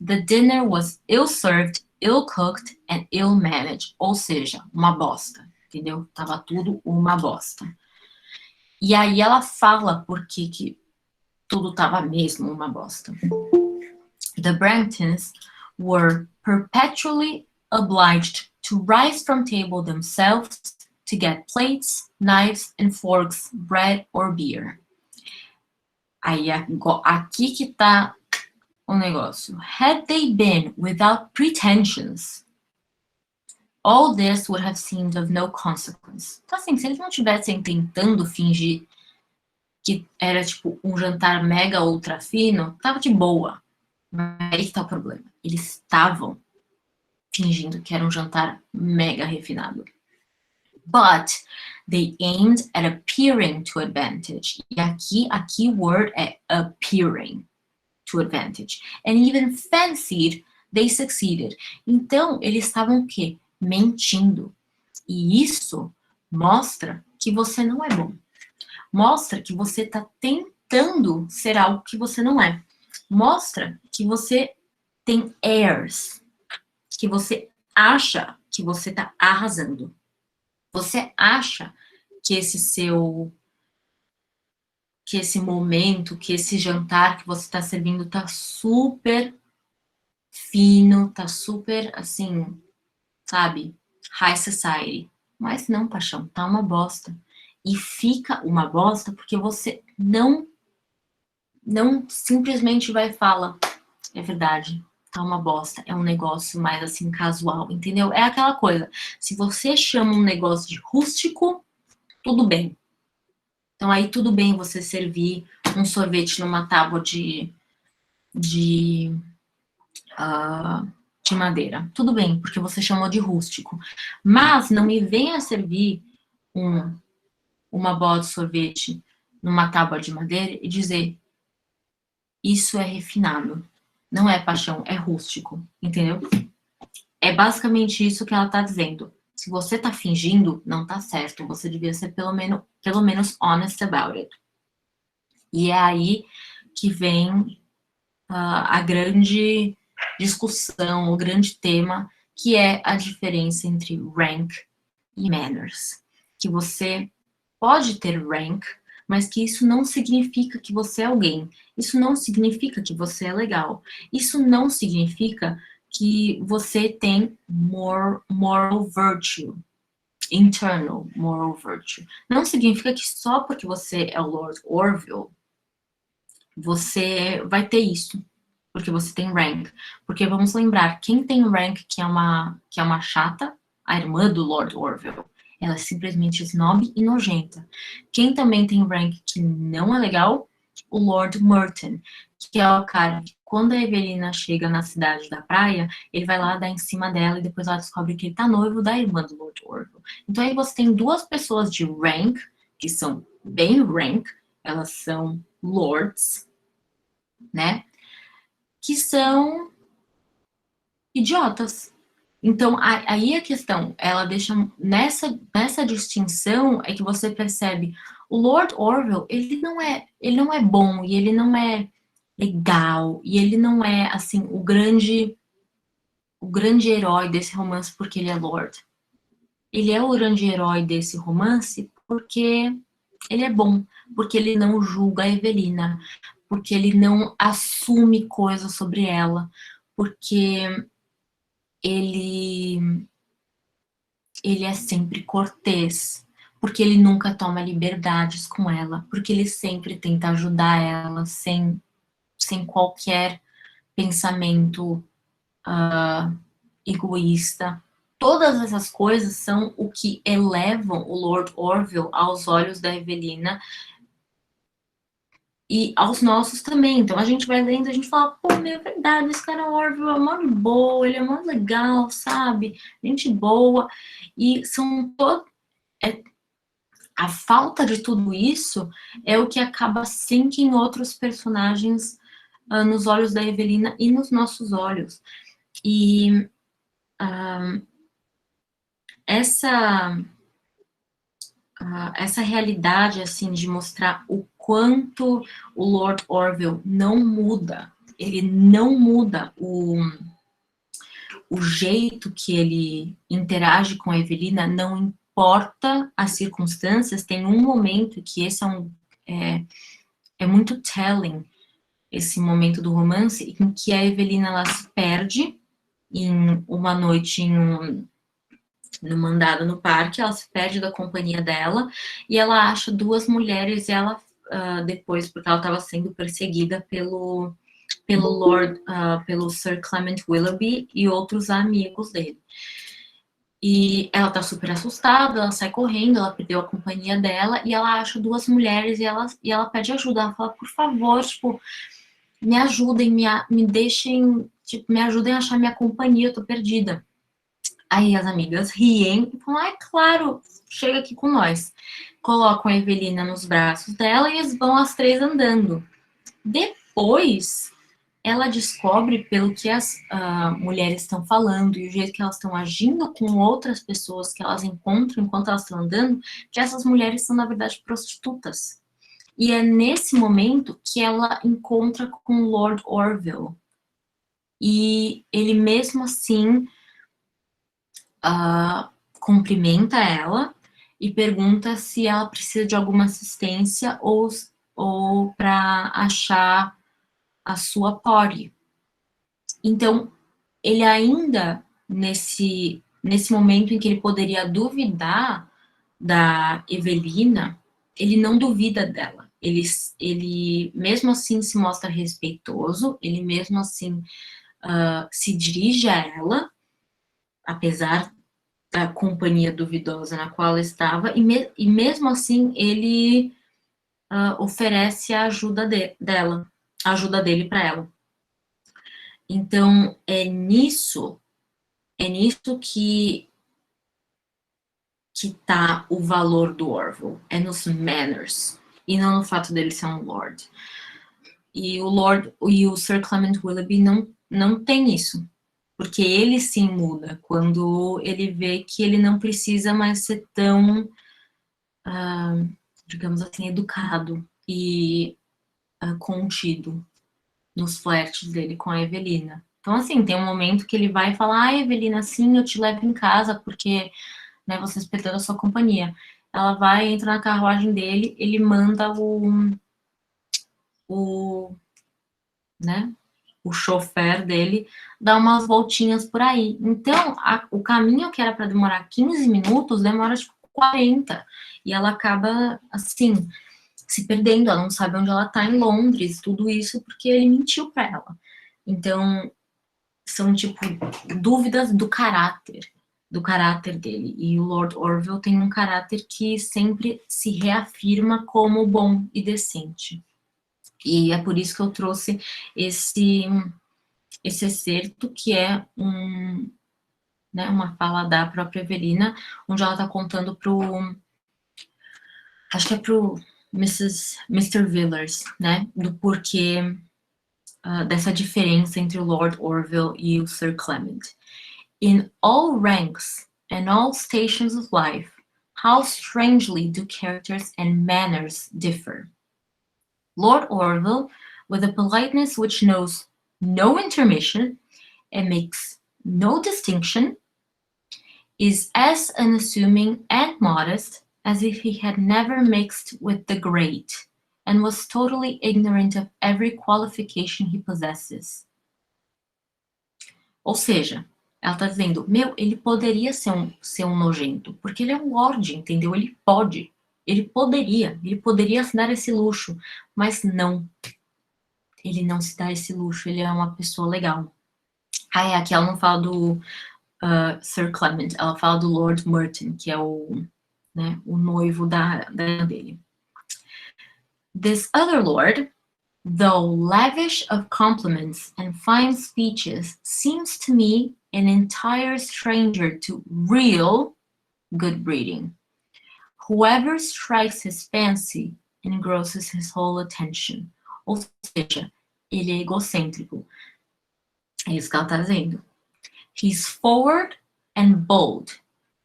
The dinner was ill-served, ill-cooked and ill-managed. Ou seja, uma bosta, entendeu? Tava tudo uma bosta. E aí ela fala por que tudo tava mesmo uma bosta. The Bramptons were perpetually obliged to rise from table themselves to get plates, knives and forks, bread or beer. Aí aqui que tá o negócio. Had they been without pretensions, all this would have seemed of no consequence. Então, assim, se eles não estivessem tentando fingir que era, tipo, um jantar mega ultra fino, tava de boa. Mas aí que tá o problema. Eles estavam fingindo que era um jantar mega refinado. But they aimed at appearing to advantage. E aqui, a keyword é appearing to advantage. And even fancied they succeeded. Então, eles estavam o quê? Mentindo. E isso mostra que você não é bom. Mostra que você está tentando ser algo que você não é. Mostra que você tem airs, que você acha que você está arrasando. Você acha que esse momento, que esse jantar que você está servindo tá super fino, tá super, assim, sabe, high society. Mas não, paixão, tá uma bosta. E fica uma bosta porque você não simplesmente vai e fala, é verdade, tá uma bosta, é um negócio mais assim, casual, entendeu? É aquela coisa, se você chama um negócio de rústico, tudo bem. Então aí tudo bem você servir um sorvete numa tábua de madeira. Tudo bem, porque você chamou de rústico. Mas não me venha servir uma bola de sorvete numa tábua de madeira e dizer isso é refinado. Não é paixão, é rústico, entendeu? É basicamente isso que ela tá dizendo. Se você tá fingindo, não tá certo. Você devia ser pelo menos honest about it. E é aí que vem a grande discussão, o grande tema, que é a diferença entre rank e manners. Que você pode ter rank, mas que isso não significa que você é alguém. Isso não significa que você é legal. Isso não significa que você tem moral virtue, internal moral virtue. Não significa que só porque você é o Lord Orville, você vai ter isso, porque você tem rank. Porque vamos lembrar, quem tem rank que é uma chata, a irmã do Lord Orville, ela é simplesmente snob e nojenta. Quem também tem rank que não é legal o Lord Merton, que é o cara que, quando a Evelina chega na cidade da praia, ele vai lá dar em cima dela e depois ela descobre que ele tá noivo da irmã do Lord Orville. Então aí você tem duas pessoas de rank, que são bem rank, elas são lords, né? Que são idiotas. Então, aí a questão, ela deixa nessa distinção é que você percebe o Lord Orville, ele não é bom e ele não é legal e ele não é assim o grande herói desse romance porque ele é Lord. Ele é o grande herói desse romance porque ele é bom, porque ele não julga a Evelina, porque ele não assume coisas sobre ela, porque ele é sempre cortês, porque ele nunca toma liberdades com ela, porque ele sempre tenta ajudar ela sem qualquer pensamento egoísta. Todas essas coisas são o que elevam o Lord Orville aos olhos da Evelina e aos nossos também. Então a gente vai lendo, a gente fala, pô, meu, é verdade, esse cara Orville é mó de boa, ele é mó legal, sabe? Gente boa. E são todos. A falta de tudo isso é o que acaba sempre em outros personagens nos olhos da Evelina e nos nossos olhos. E essa realidade assim de mostrar o quanto o Lord Orville não muda, ele não muda o jeito que ele interage com a Evelina, não importa as circunstâncias. Tem um momento que esse é muito telling, esse momento do romance, em que a Evelina ela se perde em uma noite numa andada no parque, ela se perde da companhia dela e ela acha duas mulheres e ela depois, porque ela estava sendo perseguida pelo pelo Sir Clement Willoughby e outros amigos dele. E ela tá super assustada, ela sai correndo, ela perdeu a companhia dela e ela acha duas mulheres e ela pede ajuda. Ela fala, por favor, tipo, me ajudem, me deixem, tipo, me ajudem a achar minha companhia, eu tô perdida. Aí as amigas riem e falam, é claro, chega aqui com nós. Colocam a Evelina nos braços dela e eles vão as três andando. Depois, ela descobre, pelo que as mulheres estão falando e o jeito que elas estão agindo com outras pessoas que elas encontram enquanto elas estão andando, que essas mulheres são, na verdade, prostitutas. E é nesse momento que ela encontra com o Lord Orville. E ele, mesmo assim, cumprimenta ela e pergunta se ela precisa de alguma assistência ou para achar a sua Polly. Então, ele ainda, nesse momento em que ele poderia duvidar da Evelina, ele não duvida dela. Ele mesmo assim se mostra respeitoso, ele mesmo assim se dirige a ela, apesar da companhia duvidosa na qual ela estava, e mesmo assim ele oferece a ajuda dela, a ajuda dele para ela. Então, é nisso que tá o valor do Orville, é nos manners, e não no fato dele ser um lord. E o Sir Clement Willoughby não tem isso, porque ele sim muda quando ele vê que ele não precisa mais ser tão, digamos assim, educado e contido nos flertes dele com a Evelina. Então, assim, tem um momento que ele vai falar, Evelina, sim, eu te levo em casa, porque, né, você respeitou a sua companhia. Ela vai, entra na carruagem dele, ele manda né, o chofer dele dar umas voltinhas por aí. Então, o caminho que era para demorar 15 minutos, demora, tipo, 40. E ela acaba, assim, se perdendo, ela não sabe onde ela tá em Londres, tudo isso porque ele mentiu para ela. Então, são, tipo, dúvidas do caráter dele. E o Lord Orville tem um caráter que sempre se reafirma como bom e decente. E é por isso que eu trouxe esse excerto, que é uma fala da própria Evelina, onde ela está contando acho que é pro Mr. Villers, né, do porquê dessa diferença entre o Lord Orville e o Sir Clement. In all ranks and all stations of life, how strangely do characters and manners differ. Lord Orville, with a politeness which knows no intermission and makes no distinction, is as unassuming and modest as if he had never mixed with the great, and was totally ignorant of every qualification he possesses. Ou seja, ela tá dizendo, ele poderia ser um nojento, porque ele é um lorde, entendeu? Ele poderia se dar esse luxo, mas não. Ele não se dá esse luxo, ele é uma pessoa legal. Aqui ela não fala do Sir Clement, ela fala do Lord Merton, que é o noivo dele. This other lord, though lavish of compliments and fine speeches, seems to me an entire stranger to real good breeding. Whoever strikes his fancy engrosses his whole attention. Ou seja, ele é egocêntrico. É isso que ela está dizendo. He's forward and bold,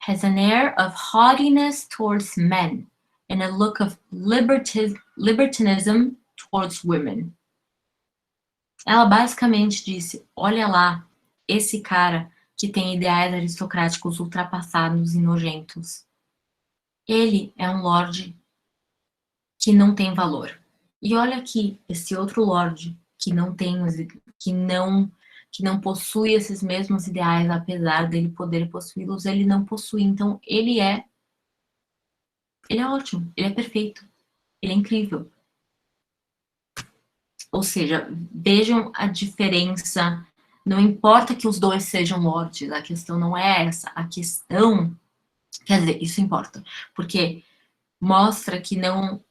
has an air of haughtiness towards men, and a look of libertinism towards women. Ela basicamente disse, olha lá, esse cara que tem ideais aristocráticos ultrapassados e nojentos. Ele é um lorde que não tem valor. E olha aqui, esse outro lorde que não possui esses mesmos ideais, apesar dele poder possuí-los, ele não possui. Então, ele é ótimo, ele é perfeito, ele é incrível. Ou seja, vejam a diferença. Não importa que os dois sejam lords, a questão não é essa. A questão, quer dizer, isso importa, porque mostra que não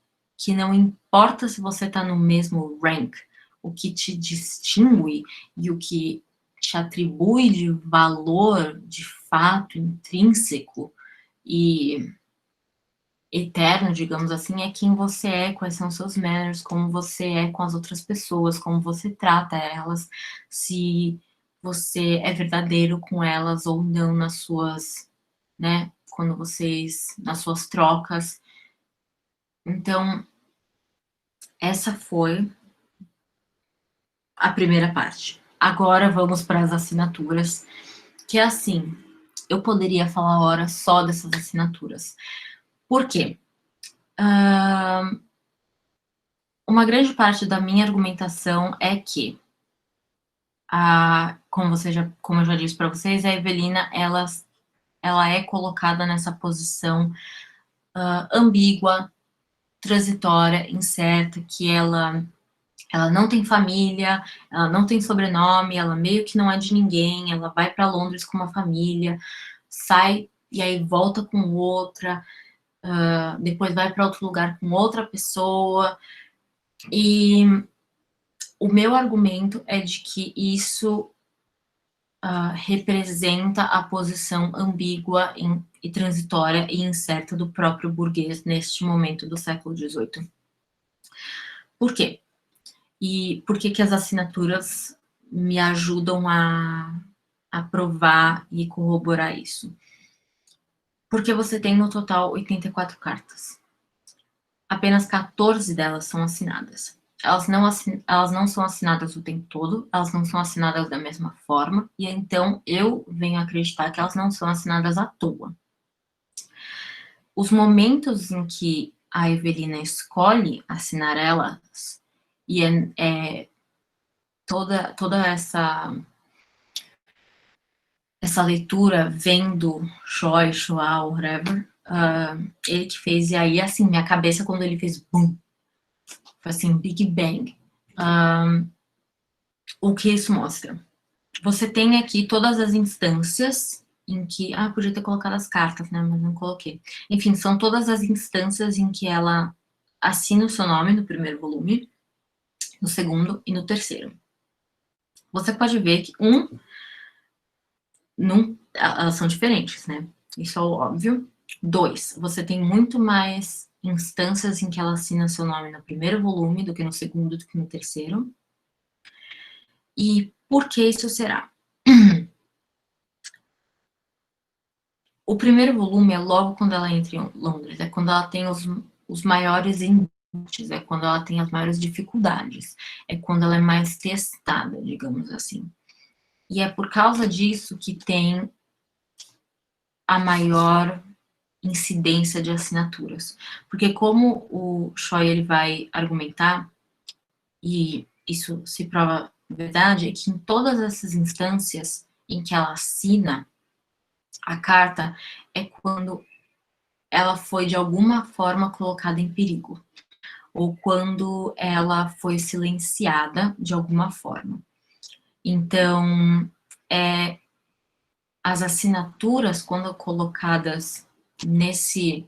importa se você está no mesmo rank, o que te distingue e o que te atribui de valor, de fato, intrínseco e eterno, digamos assim, é quem você é, quais são seus manners, como você é com as outras pessoas, como você trata elas, se você é verdadeiro com elas ou não nas suas, nas suas trocas. Então, essa foi a primeira parte. Agora vamos para as assinaturas, que é assim, eu poderia falar horas só dessas assinaturas. Por quê? Uma grande parte da minha argumentação é que, como eu já disse para vocês, a Evelina, ela é colocada nessa posição ambígua, transitória, incerta, que ela não tem família, ela não tem sobrenome, ela meio que não é de ninguém, ela vai para Londres com uma família, sai e aí volta com outra, depois vai para outro lugar com outra pessoa, e o meu argumento é de que isso representa a posição ambígua e transitória e incerta do próprio burguês neste momento do século XVIII. Por quê? E por que as assinaturas me ajudam a provar e corroborar isso? Porque você tem no total 84 cartas. Apenas 14 delas são assinadas. Elas não são assinadas o tempo todo, elas não são assinadas da mesma forma, e então eu venho acreditar que elas não são assinadas à toa. Os momentos em que a Evelina escolhe assinar elas, e toda essa leitura vem do Choi, Chua, whatever, ele que fez, e aí, assim, minha cabeça, quando ele fez boom, foi assim, Big Bang. O que isso mostra? Você tem aqui todas as instâncias em que... podia ter colocado as cartas, né, mas não coloquei. Enfim, são todas as instâncias em que ela assina o seu nome no primeiro volume, no segundo e no terceiro. Você pode ver que elas são diferentes, né? Isso é óbvio. 2, você tem muito mais instâncias em que ela assina seu nome no primeiro volume do que no segundo, do que no terceiro. E por que isso será? O primeiro volume é logo quando ela entra em Londres, é quando ela tem os maiores embates, é quando ela tem as maiores dificuldades, é quando ela é mais testada, digamos assim. E é por causa disso que tem a maior incidência de assinaturas. Porque como o Choi ele vai argumentar, e isso se prova verdade, é que em todas essas instâncias em que ela assina a carta, é quando ela foi de alguma forma colocada em perigo, ou quando ela foi silenciada de alguma forma. Então, as assinaturas, quando colocadas nesse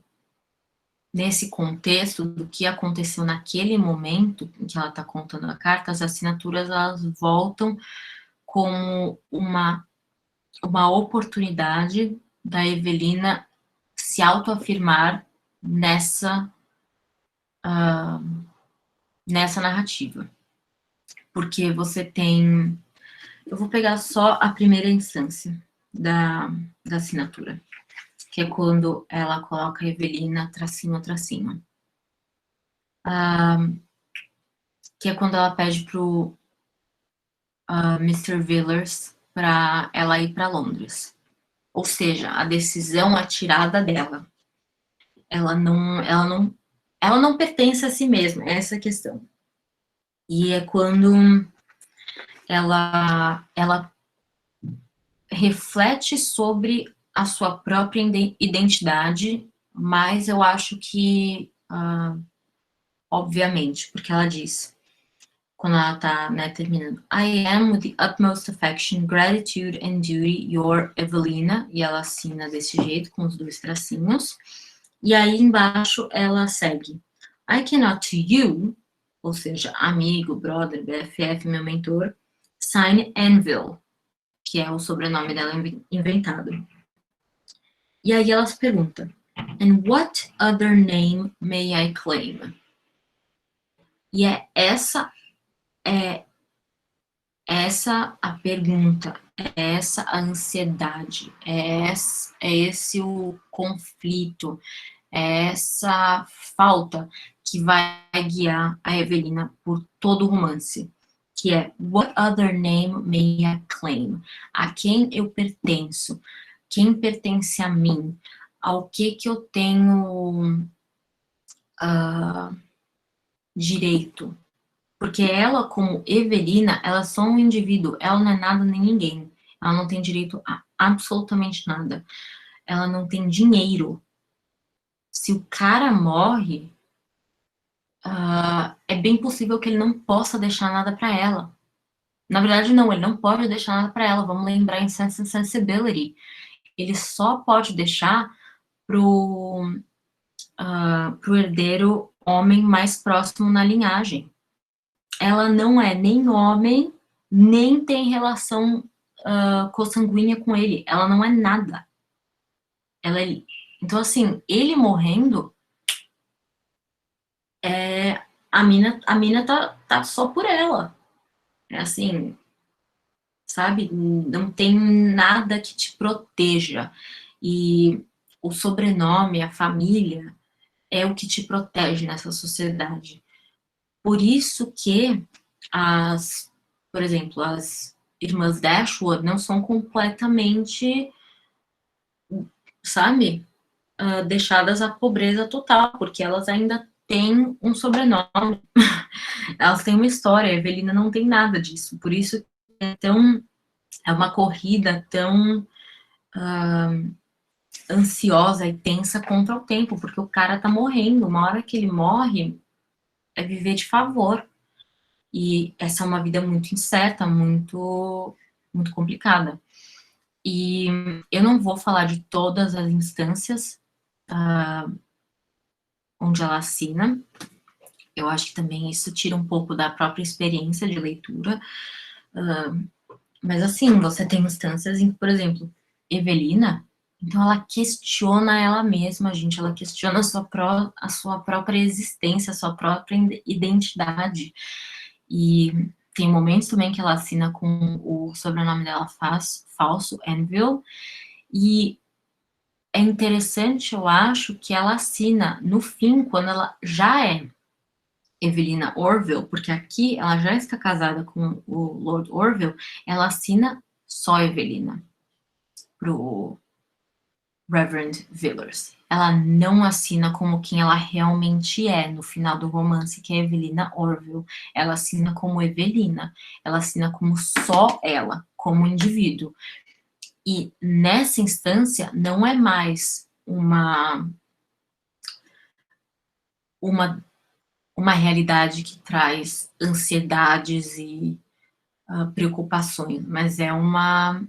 contexto do que aconteceu naquele momento em que ela está contando a carta, as assinaturas elas voltam como uma oportunidade da Evelina se autoafirmar nessa narrativa. Porque você tem... Eu vou pegar só a primeira instância da assinatura, que é quando ela coloca a Evelina tracinho a tracinho. Que é quando ela pede pro Mr. Villers para ela ir para Londres. Ou seja, a decisão é tirada dela. Ela não pertence a si mesma, essa é a questão. E é quando ela reflete sobre a sua própria identidade, mas eu acho que, obviamente, porque ela diz, quando ela tá, né, terminando, I am with the utmost affection, gratitude and duty, your Evelina, e ela assina desse jeito, com os 2 tracinhos, e aí embaixo ela segue, I cannot to you, ou seja, amigo, brother, BFF, meu mentor, sign Anvil, que é o sobrenome dela inventado. E aí ela se pergunta, and what other name may I claim? E é essa a pergunta, é essa a ansiedade, é esse o conflito, é essa falta que vai guiar a Evelina por todo o romance, que é what other name may I claim? A quem eu pertenço? Quem pertence a mim? Ao que eu tenho direito? Porque ela, como Evelina, ela é só um indivíduo, ela não é nada nem ninguém. Ela não tem direito a absolutamente nada. Ela não tem dinheiro. Se o cara morre, é bem possível que ele não possa deixar nada para ela. Na verdade, não, ele não pode deixar nada para ela. Vamos lembrar em Sense and Sensibility. Ele só pode deixar pro herdeiro homem mais próximo na linhagem. Ela não é nem homem, nem tem relação consanguínea com ele. Ela não é nada. Então, assim, ele morrendo, a mina tá só por ela. É assim, sabe? Não tem nada que te proteja. E o sobrenome, a família, é o que te protege nessa sociedade. Por isso que por exemplo, as irmãs Dashwood não são completamente, sabe, deixadas à pobreza total, porque elas ainda têm um sobrenome, elas têm uma história, a Evelina não tem nada disso, por isso é uma corrida tão ansiosa e tensa contra o tempo, porque o cara tá morrendo, uma hora que ele morre, é viver de favor. E essa é uma vida muito incerta, muito, muito complicada. E eu não vou falar de todas as instâncias onde ela assina, Eu acho que também isso tira um pouco da própria experiência de leitura. Mas assim, você tem instâncias em que, por exemplo, Evelina, então ela questiona ela mesma, gente, ela questiona a sua própria existência, a sua própria identidade. E tem momentos também que ela assina com o sobrenome dela falso, Anvil, e é interessante, eu acho, que ela assina no fim, quando ela já é Evelina Orville, porque aqui ela já está casada com o Lord Orville, ela assina só Evelina pro Reverend Villers. Ela não assina como quem ela realmente é no final do romance, que é Evelina Orville. Ela assina como Evelina. Ela assina como só ela, como indivíduo. E nessa instância não é mais uma, uma realidade que traz ansiedades e preocupações, mas é uma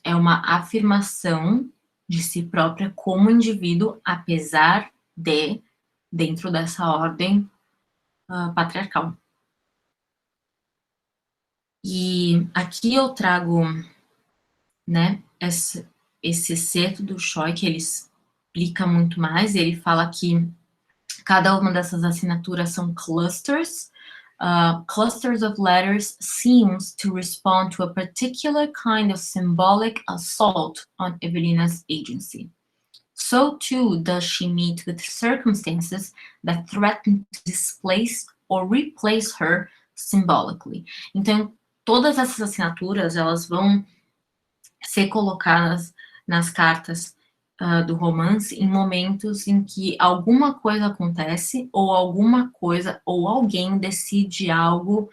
afirmação de si própria como indivíduo, apesar de, dentro dessa ordem patriarcal. E aqui eu trago, né, esse excerto do Choi, que ele explica muito mais, ele fala que cada uma dessas assinaturas são clusters. Clusters of letters seems to respond to a particular kind of symbolic assault on Evelina's agency. So too does she meet with circumstances that threaten to displace or replace her symbolically. Então, todas essas assinaturas, elas vão ser colocadas nas cartas do romance em momentos em que alguma coisa acontece, ou alguma coisa, ou alguém decide algo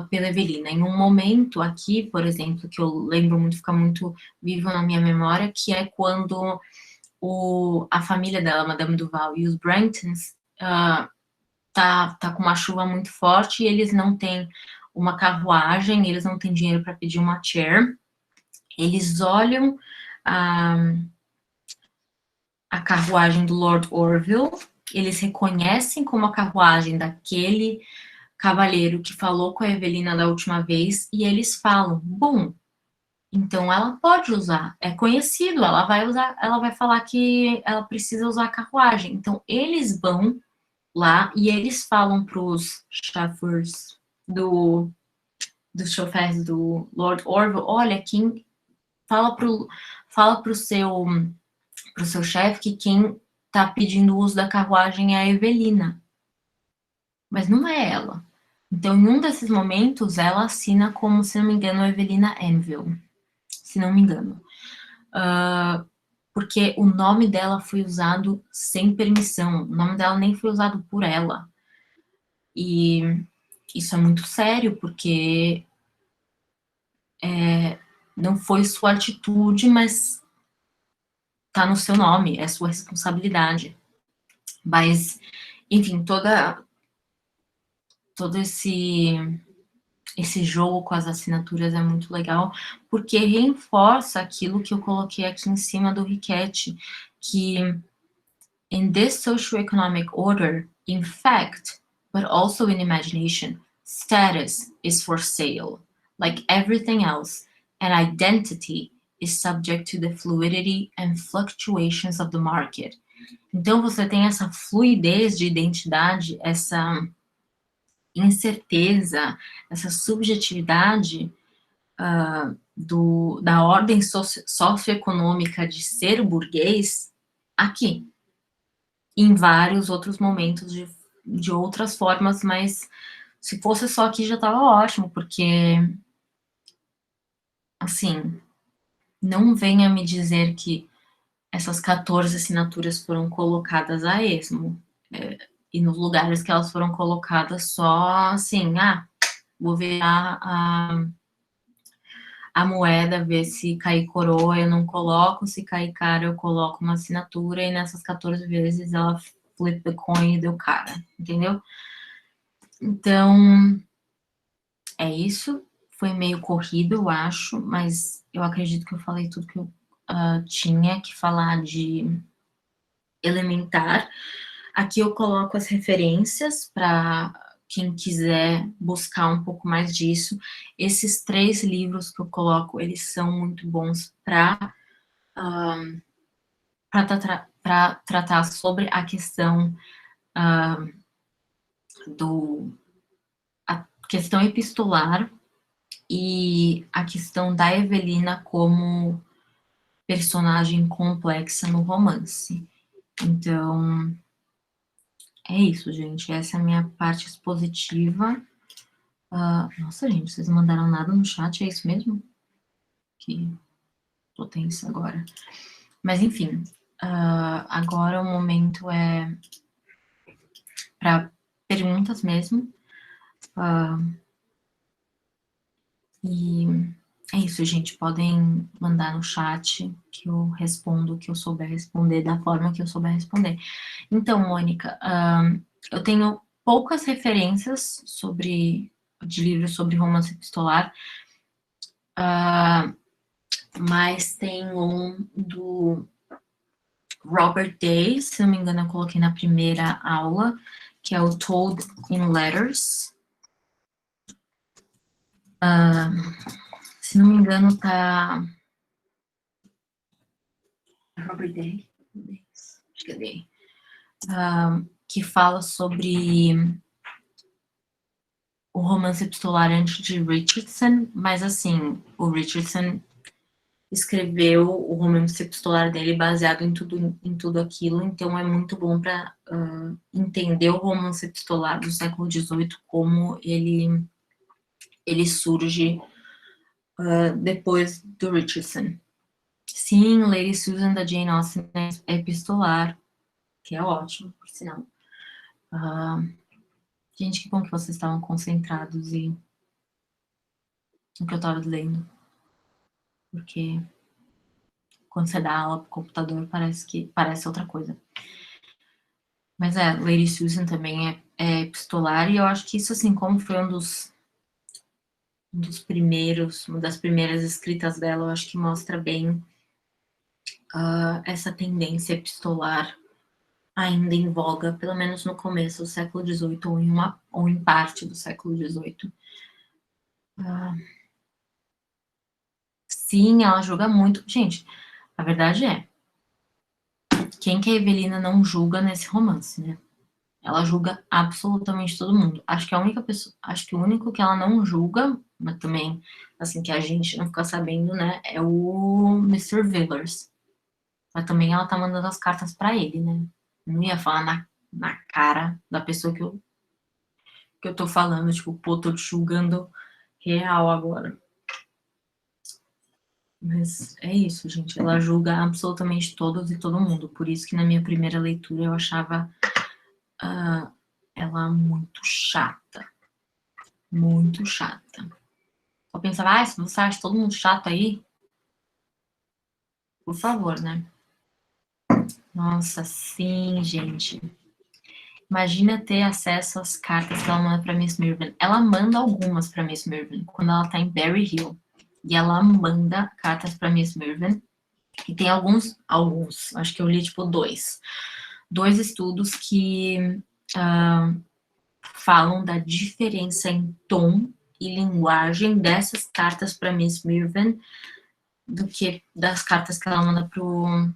pela Evelina. Em um momento aqui, por exemplo, que eu lembro muito, fica muito vivo na minha memória, que é quando a família dela, Madame Duval, e os Branghtons, tá com uma chuva muito forte e eles não têm uma carruagem, eles não têm dinheiro para pedir uma chair. Eles olham a carruagem do Lord Orville, eles reconhecem como a carruagem daquele cavalheiro que falou com a Evelina da última vez, e eles falam, bom, então ela pode usar, é conhecido, ela vai falar que ela precisa usar a carruagem. Então eles vão lá e eles falam para os chauffeurs dos chofés do Lord Orville, olha, quem fala pro seu chefe que quem tá pedindo o uso da carruagem é a Evelina, mas não é ela. Então, em um desses momentos, ela assina como, se não me engano, a Evelina Anvil, se não me engano. Porque o nome dela foi usado sem permissão, o nome dela nem foi usado por ela. E isso é muito sério, porque não foi sua atitude, mas tá no seu nome, é sua responsabilidade. Mas, enfim, todo esse jogo com as assinaturas é muito legal, porque reforça aquilo que eu coloquei aqui em cima do Riquetti, que in this socioeconomic order, in fact, but also in imagination, status is for sale, like everything else, and identity is subject to the fluidity and fluctuations of the market. Então você tem essa fluidez de identidade, essa incerteza, essa subjetividade da ordem socioeconômica de ser burguês aqui, em vários outros momentos de outras formas, mas se fosse só aqui já estava ótimo, porque, assim, não venha me dizer que essas 14 assinaturas foram colocadas a esmo, e nos lugares que elas foram colocadas só assim, vou ver a moeda, ver se cair coroa, eu não coloco, se cair cara, eu coloco uma assinatura, e nessas 14 vezes ela flip the coin e deu cara, entendeu? Então, é isso. Foi meio corrido, eu acho, mas eu acredito que eu falei tudo que eu tinha que falar de Elementar. Aqui eu coloco as referências para quem quiser buscar um pouco mais disso. Esses 3 livros que eu coloco, eles são muito bons para tratar sobre a questão a questão epistolar e a questão da Evelina como personagem complexa no romance. Então, é isso, gente. Essa é a minha parte expositiva. Nossa, gente, vocês não mandaram nada no chat, é isso mesmo? Que tô tensa agora. Mas, enfim, agora o momento é para perguntas mesmo. E é isso, gente. Podem mandar no chat que eu respondo o que eu souber responder da forma que eu souber responder. Então, Mônica, eu tenho poucas referências de livros sobre romance epistolar, mas tem um do Robert Day, se não me engano, eu coloquei na primeira aula, que é o Told in Letters. Se não me engano, tá... Robert Day? Acho que é Day. Que fala sobre o romance epistolar antes de Richardson, mas assim, o Richardson escreveu o romance epistolar dele baseado em tudo aquilo, então é muito bom para entender o romance epistolar do século XVIII, como ele surge depois do Richardson. Sim, Lady Susan da Jane Austen é epistolar, que é ótimo, por sinal. Gente, que bom que vocês estavam concentrados no que eu estava lendo. Porque quando você dá aula pro computador, parece outra coisa. Mas Lady Susan também é epistolar, e eu acho que isso, assim, como foi uma das primeiras escritas dela, eu acho que mostra bem essa tendência epistolar ainda em voga, pelo menos no começo do século XVIII, ou em parte do século XVIII. Sim, ela julga muito. Gente, a verdade é, quem que a Evelina não julga nesse romance, né? Ela julga absolutamente todo mundo. Acho que o único que ela não julga, mas também, assim, que a gente não fica sabendo, né, é o Mr. Villers. Mas também ela tá mandando as cartas pra ele, né? Não ia falar na cara da pessoa que eu tô falando, tipo, pô, tô te julgando real agora. Mas é isso, gente. Ela julga absolutamente todos e todo mundo. Por isso que na minha primeira leitura eu achava ela muito chata. Muito chata. Eu pensava, se você acha todo mundo chato aí, por favor, né? Nossa, sim, gente. Imagina ter acesso às cartas que ela manda pra Miss Mirvan. Ela manda algumas pra Miss Mirvan, quando ela tá em Berry Hill. E ela manda cartas pra Miss Mirvan. E tem alguns, acho que eu li, tipo, dois estudos que falam da diferença em tom e linguagem dessas cartas para Miss Mirvan do que das cartas que ela manda pro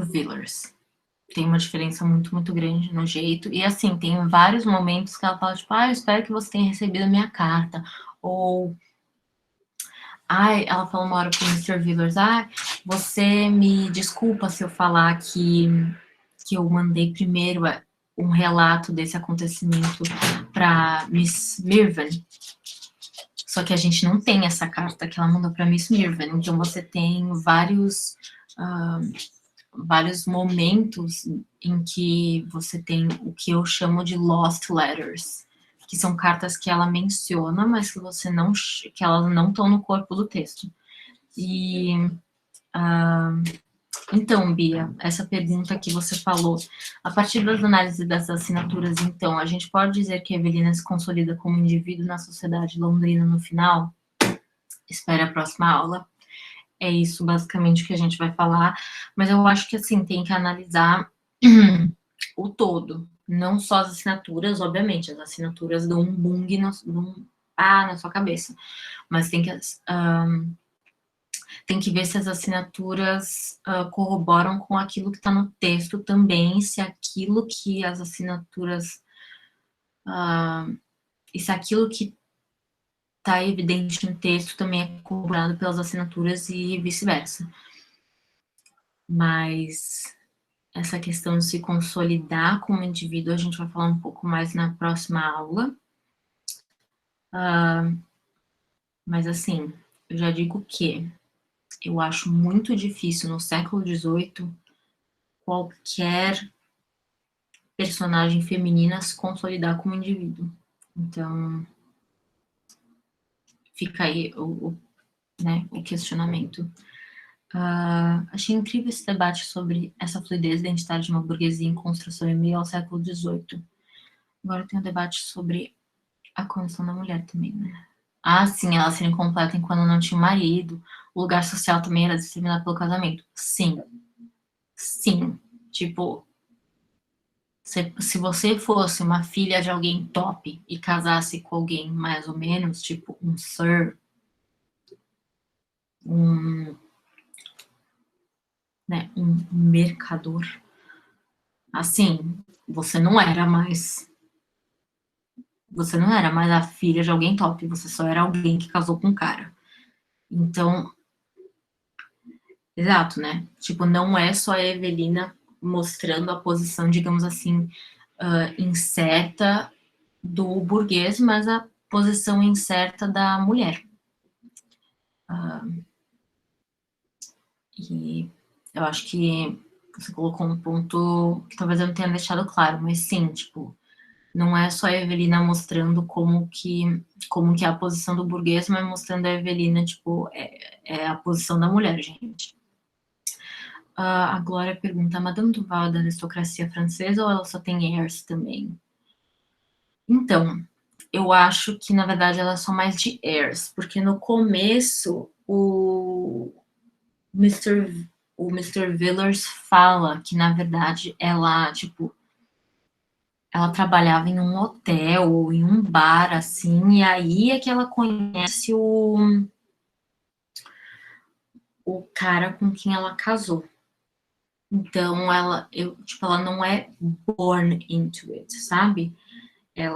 Villers. Tem uma diferença muito, muito grande no jeito. E assim, tem vários momentos que ela fala, tipo, eu espero que você tenha recebido a minha carta. Ou ela falou uma hora pro Mr. Villers, você me desculpa se eu falar que eu mandei primeiro um relato desse acontecimento para Miss Mirvan. Só que a gente não tem essa carta que ela mandou para Miss Mirvan. Então você tem vários momentos em que você tem o que eu chamo de lost letters, que são cartas que ela menciona, mas que elas não estão no corpo do texto. E então, Bia, essa pergunta que você falou, a partir das análises das assinaturas, então, a gente pode dizer que a Evelina se consolida como indivíduo na sociedade londrina no final? Espere a próxima aula. é isso basicamente que a gente vai falar, mas eu acho que, assim, tem que analisar o todo, não só as assinaturas, obviamente, as assinaturas dão um bung na sua cabeça, mas tem que ver se as assinaturas corroboram com aquilo que está no texto também, se aquilo que as assinaturas e se aquilo que está evidente no texto também é corroborado pelas assinaturas e vice-versa. Mas essa questão de se consolidar como indivíduo, a gente vai falar um pouco mais na próxima aula. Mas, assim, eu já digo que eu acho muito difícil no século XVIII qualquer personagem feminina se consolidar como indivíduo. Então, fica aí o questionamento. Achei incrível esse debate sobre essa fluidez identitária de uma burguesia em construção em meio ao século XVIII. Agora tem um debate sobre a condição da mulher também, né? Sim, ela ser incompleta enquanto não tinha marido. O lugar social também era determinado pelo casamento. Sim. Sim. Tipo, se você fosse uma filha de alguém top e casasse com alguém mais ou menos, tipo um sir, um mercador, assim, você não era mais a filha de alguém top, você só era alguém que casou com um cara. Então, exato, né? Tipo, não é só a Evelina mostrando a posição, digamos assim, incerta do burguês, mas a posição incerta da mulher. E eu acho que você colocou um ponto que talvez eu não tenha deixado claro, mas sim, tipo, não é só a Evelina mostrando como que é a posição do burguês, mas mostrando a Evelina, tipo, é a posição da mulher, gente. A Glória pergunta, a Madame Duval é da aristocracia francesa ou ela só tem heirs também? Então, eu acho que, na verdade, ela é só mais de heirs, porque no começo o Mr. Villers fala que, na verdade, ela, tipo, ela trabalhava em um hotel ou em um bar, assim, e aí é que ela conhece o cara com quem ela casou. Então, ela não é born into it, sabe? Eu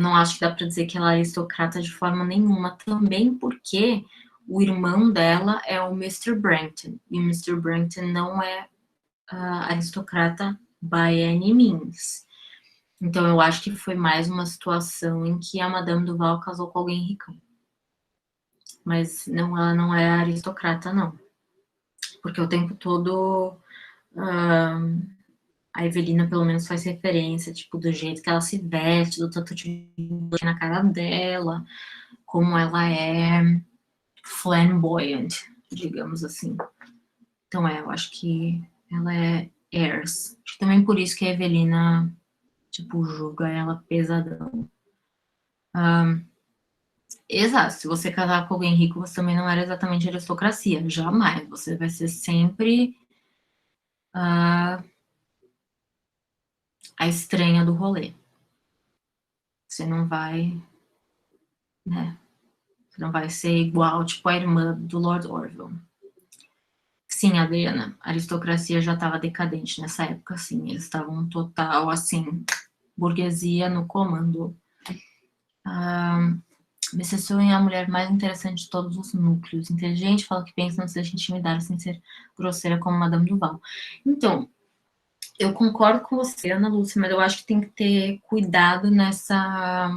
não acho que dá para dizer que ela é aristocrata de forma nenhuma, também porque o irmão dela é o Mr. Brampton, e o Mr. Brampton não é aristocrata by any means. Então, eu acho que foi mais uma situação em que a Madame Duval casou com alguém ricão. Mas não, ela não é aristocrata, não. Porque o tempo todo a Evelina, pelo menos, faz referência, tipo, do jeito que ela se veste, do tanto de na cara dela, como ela é flamboyant, digamos assim. Então, eu acho que ela é heirs. Acho que também por isso que a Evelina, tipo, julga ela pesadão. Exato, se você casar com alguém rico, você também não era exatamente aristocracia, jamais. Você vai ser sempre a estranha do rolê. Você não vai, né? Você não vai ser igual, tipo, a irmã do Lord Orville. Sim, Adriana, a aristocracia já estava decadente nessa época, sim. Eles estavam total, assim, burguesia no comando. Mrs. é a mulher mais interessante de todos os núcleos. Inteligente, fala o que pensa, não se deixa intimidar sem ser grosseira como Madame Duval. Então, eu concordo com você, Ana Lúcia, mas eu acho que tem que ter cuidado nessa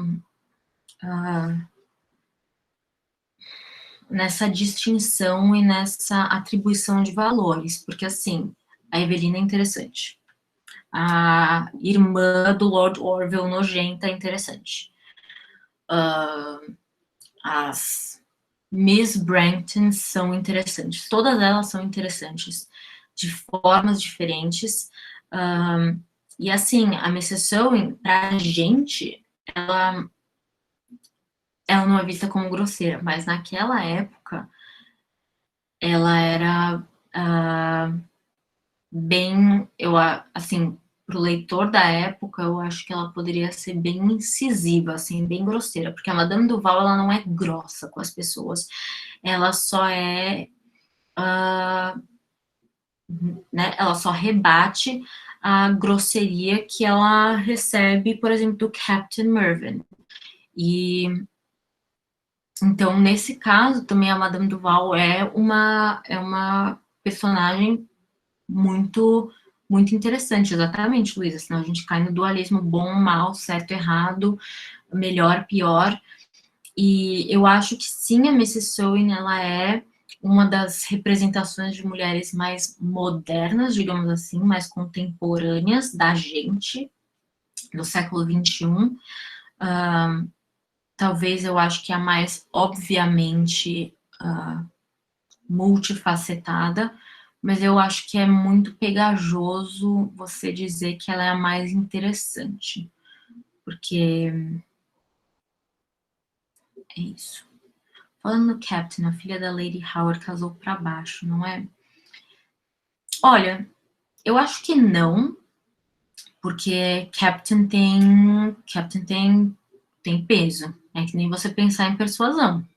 distinção e nessa atribuição de valores, porque, assim, a Evelina é interessante. A irmã do Lord Orville nojenta é interessante. As Miss Brampton são interessantes. Todas elas são interessantes, de formas diferentes. E, assim, a Mrs. Sewing, pra gente, ela não é vista como grosseira, mas naquela época ela era bem, assim, para o leitor da época, eu acho que ela poderia ser bem incisiva, assim, bem grosseira, porque a Madame Duval, ela não é grossa com as pessoas, ela só é, né, ela só rebate a grosseria que ela recebe, por exemplo, do Captain Mervyn. E então, nesse caso, também a Madame Duval é uma personagem muito muito interessante, exatamente, Luísa, senão a gente cai no dualismo bom, mal, certo, errado, melhor, pior, e eu acho que sim, a Mrs. Sewing, ela é uma das representações de mulheres mais modernas, digamos assim, mais contemporâneas da gente, do século XXI. Talvez eu acho que a mais obviamente multifacetada, mas eu acho que é muito pegajoso você dizer que ela é a mais interessante, porque é isso. Falando no Captain, a filha da Lady Howard casou para baixo, não é? Olha, eu acho que não, porque Captain tem peso. É que nem você pensar em persuasão.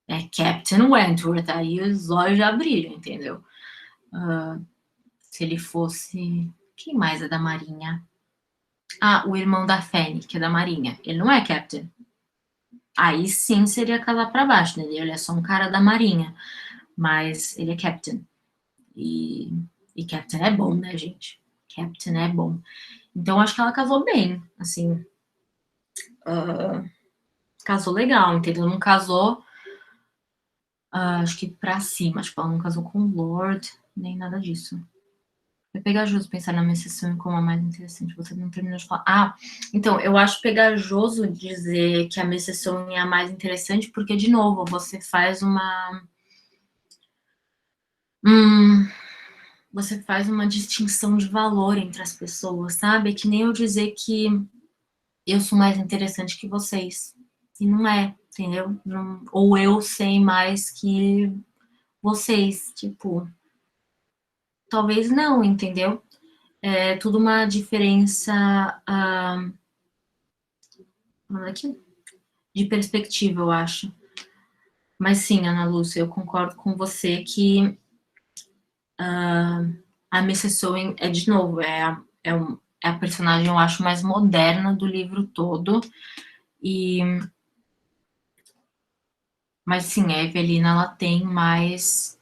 É Captain Wentworth, aí os olhos já brilham, entendeu? Se ele fosse. Quem mais é da Marinha? Ah, o irmão da Fanny, que é da Marinha. Ele não é Captain. Aí sim seria casar pra baixo, né? Ele é só um cara da Marinha. Mas ele é Captain. E Captain é bom, né, gente? Captain é bom. Então acho que ela casou bem, assim. Casou legal, entendeu? Não casou, acho que pra cima. Acho que ela não casou com o Lord, nem nada disso. É pegajoso pensar na minha sessão como a mais interessante. Você não terminou de falar. Ah, então, eu acho pegajoso dizer que a minha sessão é a mais interessante, porque, de novo, hum, você faz uma distinção de valor entre as pessoas, sabe? É que nem eu dizer que eu sou mais interessante que vocês. E não é, entendeu? Ou eu sei mais que vocês. Tipo, talvez não, entendeu? É tudo uma diferença. Aqui, de perspectiva, eu acho. Mas sim, Ana Lúcia, eu concordo com você que a Mrs. Sewing é, de novo, é a personagem, eu acho, mais moderna do livro todo. Mas sim, a Evelina, ela tem mais.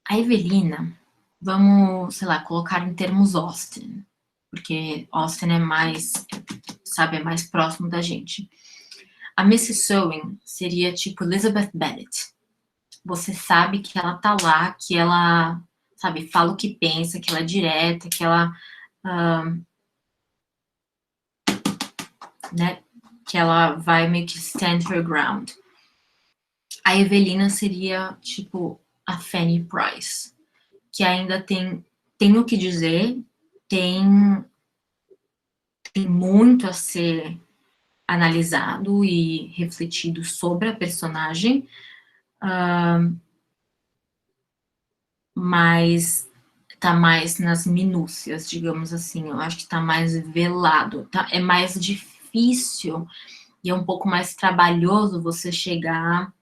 A Evelina, vamos, sei lá, colocar em termos Austen, porque Austen é mais, sabe, é mais próximo da gente. A Mrs. Sewing seria tipo Elizabeth Bennet. Você sabe que ela tá lá, que ela, sabe, fala o que pensa, que ela é direta, que ela, né, que ela vai meio que stand her ground. A Evelina seria, tipo, a Fanny Price, que ainda tem o que dizer, tem, tem muito a ser analisado e refletido sobre a personagem, mas tá mais nas minúcias, digamos assim. Eu acho que tá mais velado, tá? É mais difícil e é um pouco mais trabalhoso você chegar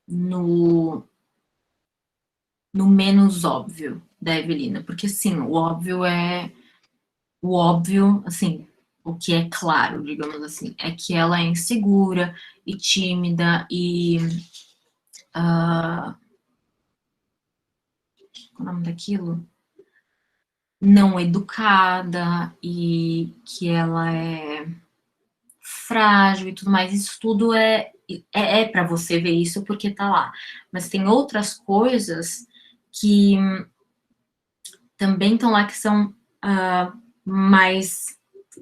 no, no menos óbvio da Evelina, porque sim, o óbvio, assim, o que é claro, digamos assim, é que ela é insegura e tímida e qual é o nome daquilo? Não educada e que ela é frágil e tudo mais. Isso tudo é para você ver isso porque tá lá. Mas tem outras coisas que também estão lá que são mais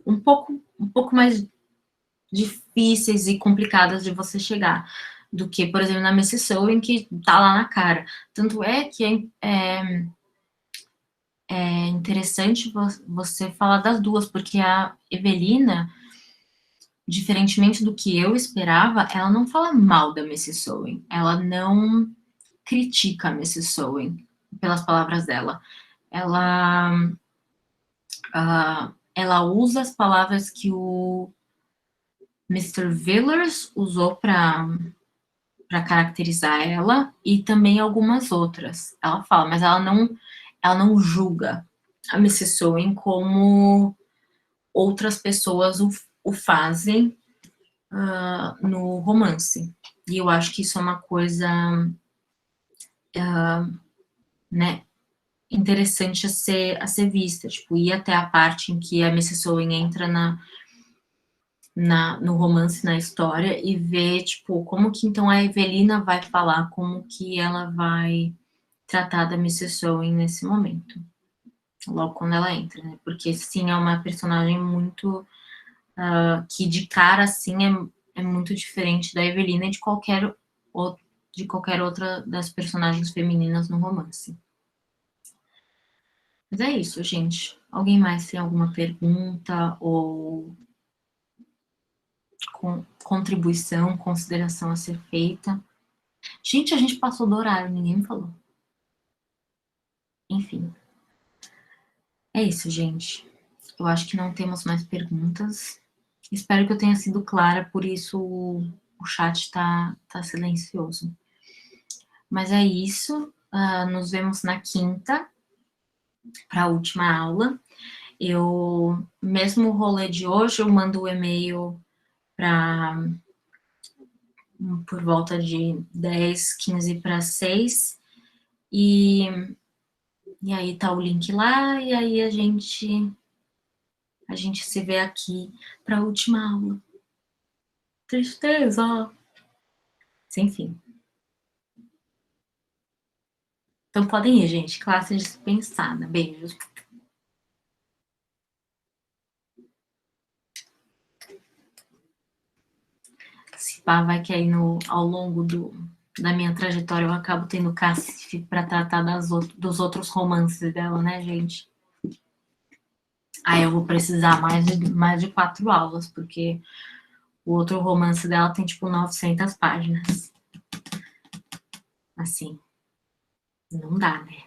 um pouco mais difíceis e complicadas de você chegar do que, por exemplo, na Mrs. Sewing, que tá lá na cara. Tanto é que é interessante você falar das duas, porque a Evelina, diferentemente do que eu esperava, ela não fala mal da Mrs. Sowen, ela não critica a Mrs. Sowen, pelas palavras dela. Ela usa as palavras que o Mr. Villers usou para caracterizar ela e também algumas outras. Ela fala, mas ela não julga a Mrs. Sowen como outras pessoas o fazem no romance. E eu acho que isso é uma coisa né, interessante a ser vista. Tipo, ir até a parte em que a Mrs. Sowen entra no romance, na história, e ver, tipo, como que então a Evelina vai falar, como que ela vai tratar da Mrs. Sowen nesse momento. Logo quando ela entra, né? Porque, sim, é uma personagem muito... que de cara, assim, é muito diferente da Evelina e de qualquer outra das personagens femininas no romance. Mas é isso, gente. Alguém mais tem alguma pergunta ou contribuição, consideração a ser feita? Gente, a gente passou do horário, ninguém me falou. Enfim. É isso, gente. Eu acho que não temos mais perguntas. Espero que eu tenha sido clara, por isso o chat tá silencioso. Mas é isso. Nos vemos na quinta, para a última aula. Mesmo o rolê de hoje, eu mando o e-mail por volta de 10, 15 para 6. E aí tá o link lá, e aí a gente se vê aqui para a última aula. Tristeza! Sem fim. Então podem ir, gente. Classe dispensada. Beijos. Se pá, vai que aí ao longo da minha trajetória eu acabo tendo cacife para tratar dos outros romances dela, né, gente? Aí eu vou precisar mais de 4 aulas, porque o outro romance dela tem, tipo, 900 páginas. Assim, não dá, né?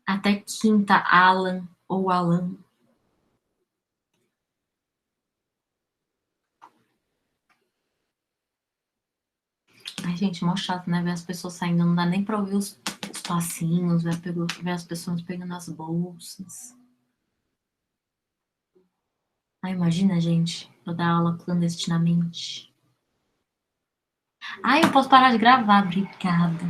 Até quinta, Alan ou Alan. Ai, gente, mó chato, né? Ver as pessoas saindo, não dá nem pra ouvir os passinhos, ver as pessoas pegando as bolsas. Ai, imagina, gente, eu dar aula clandestinamente. Ai, eu posso parar de gravar, obrigada.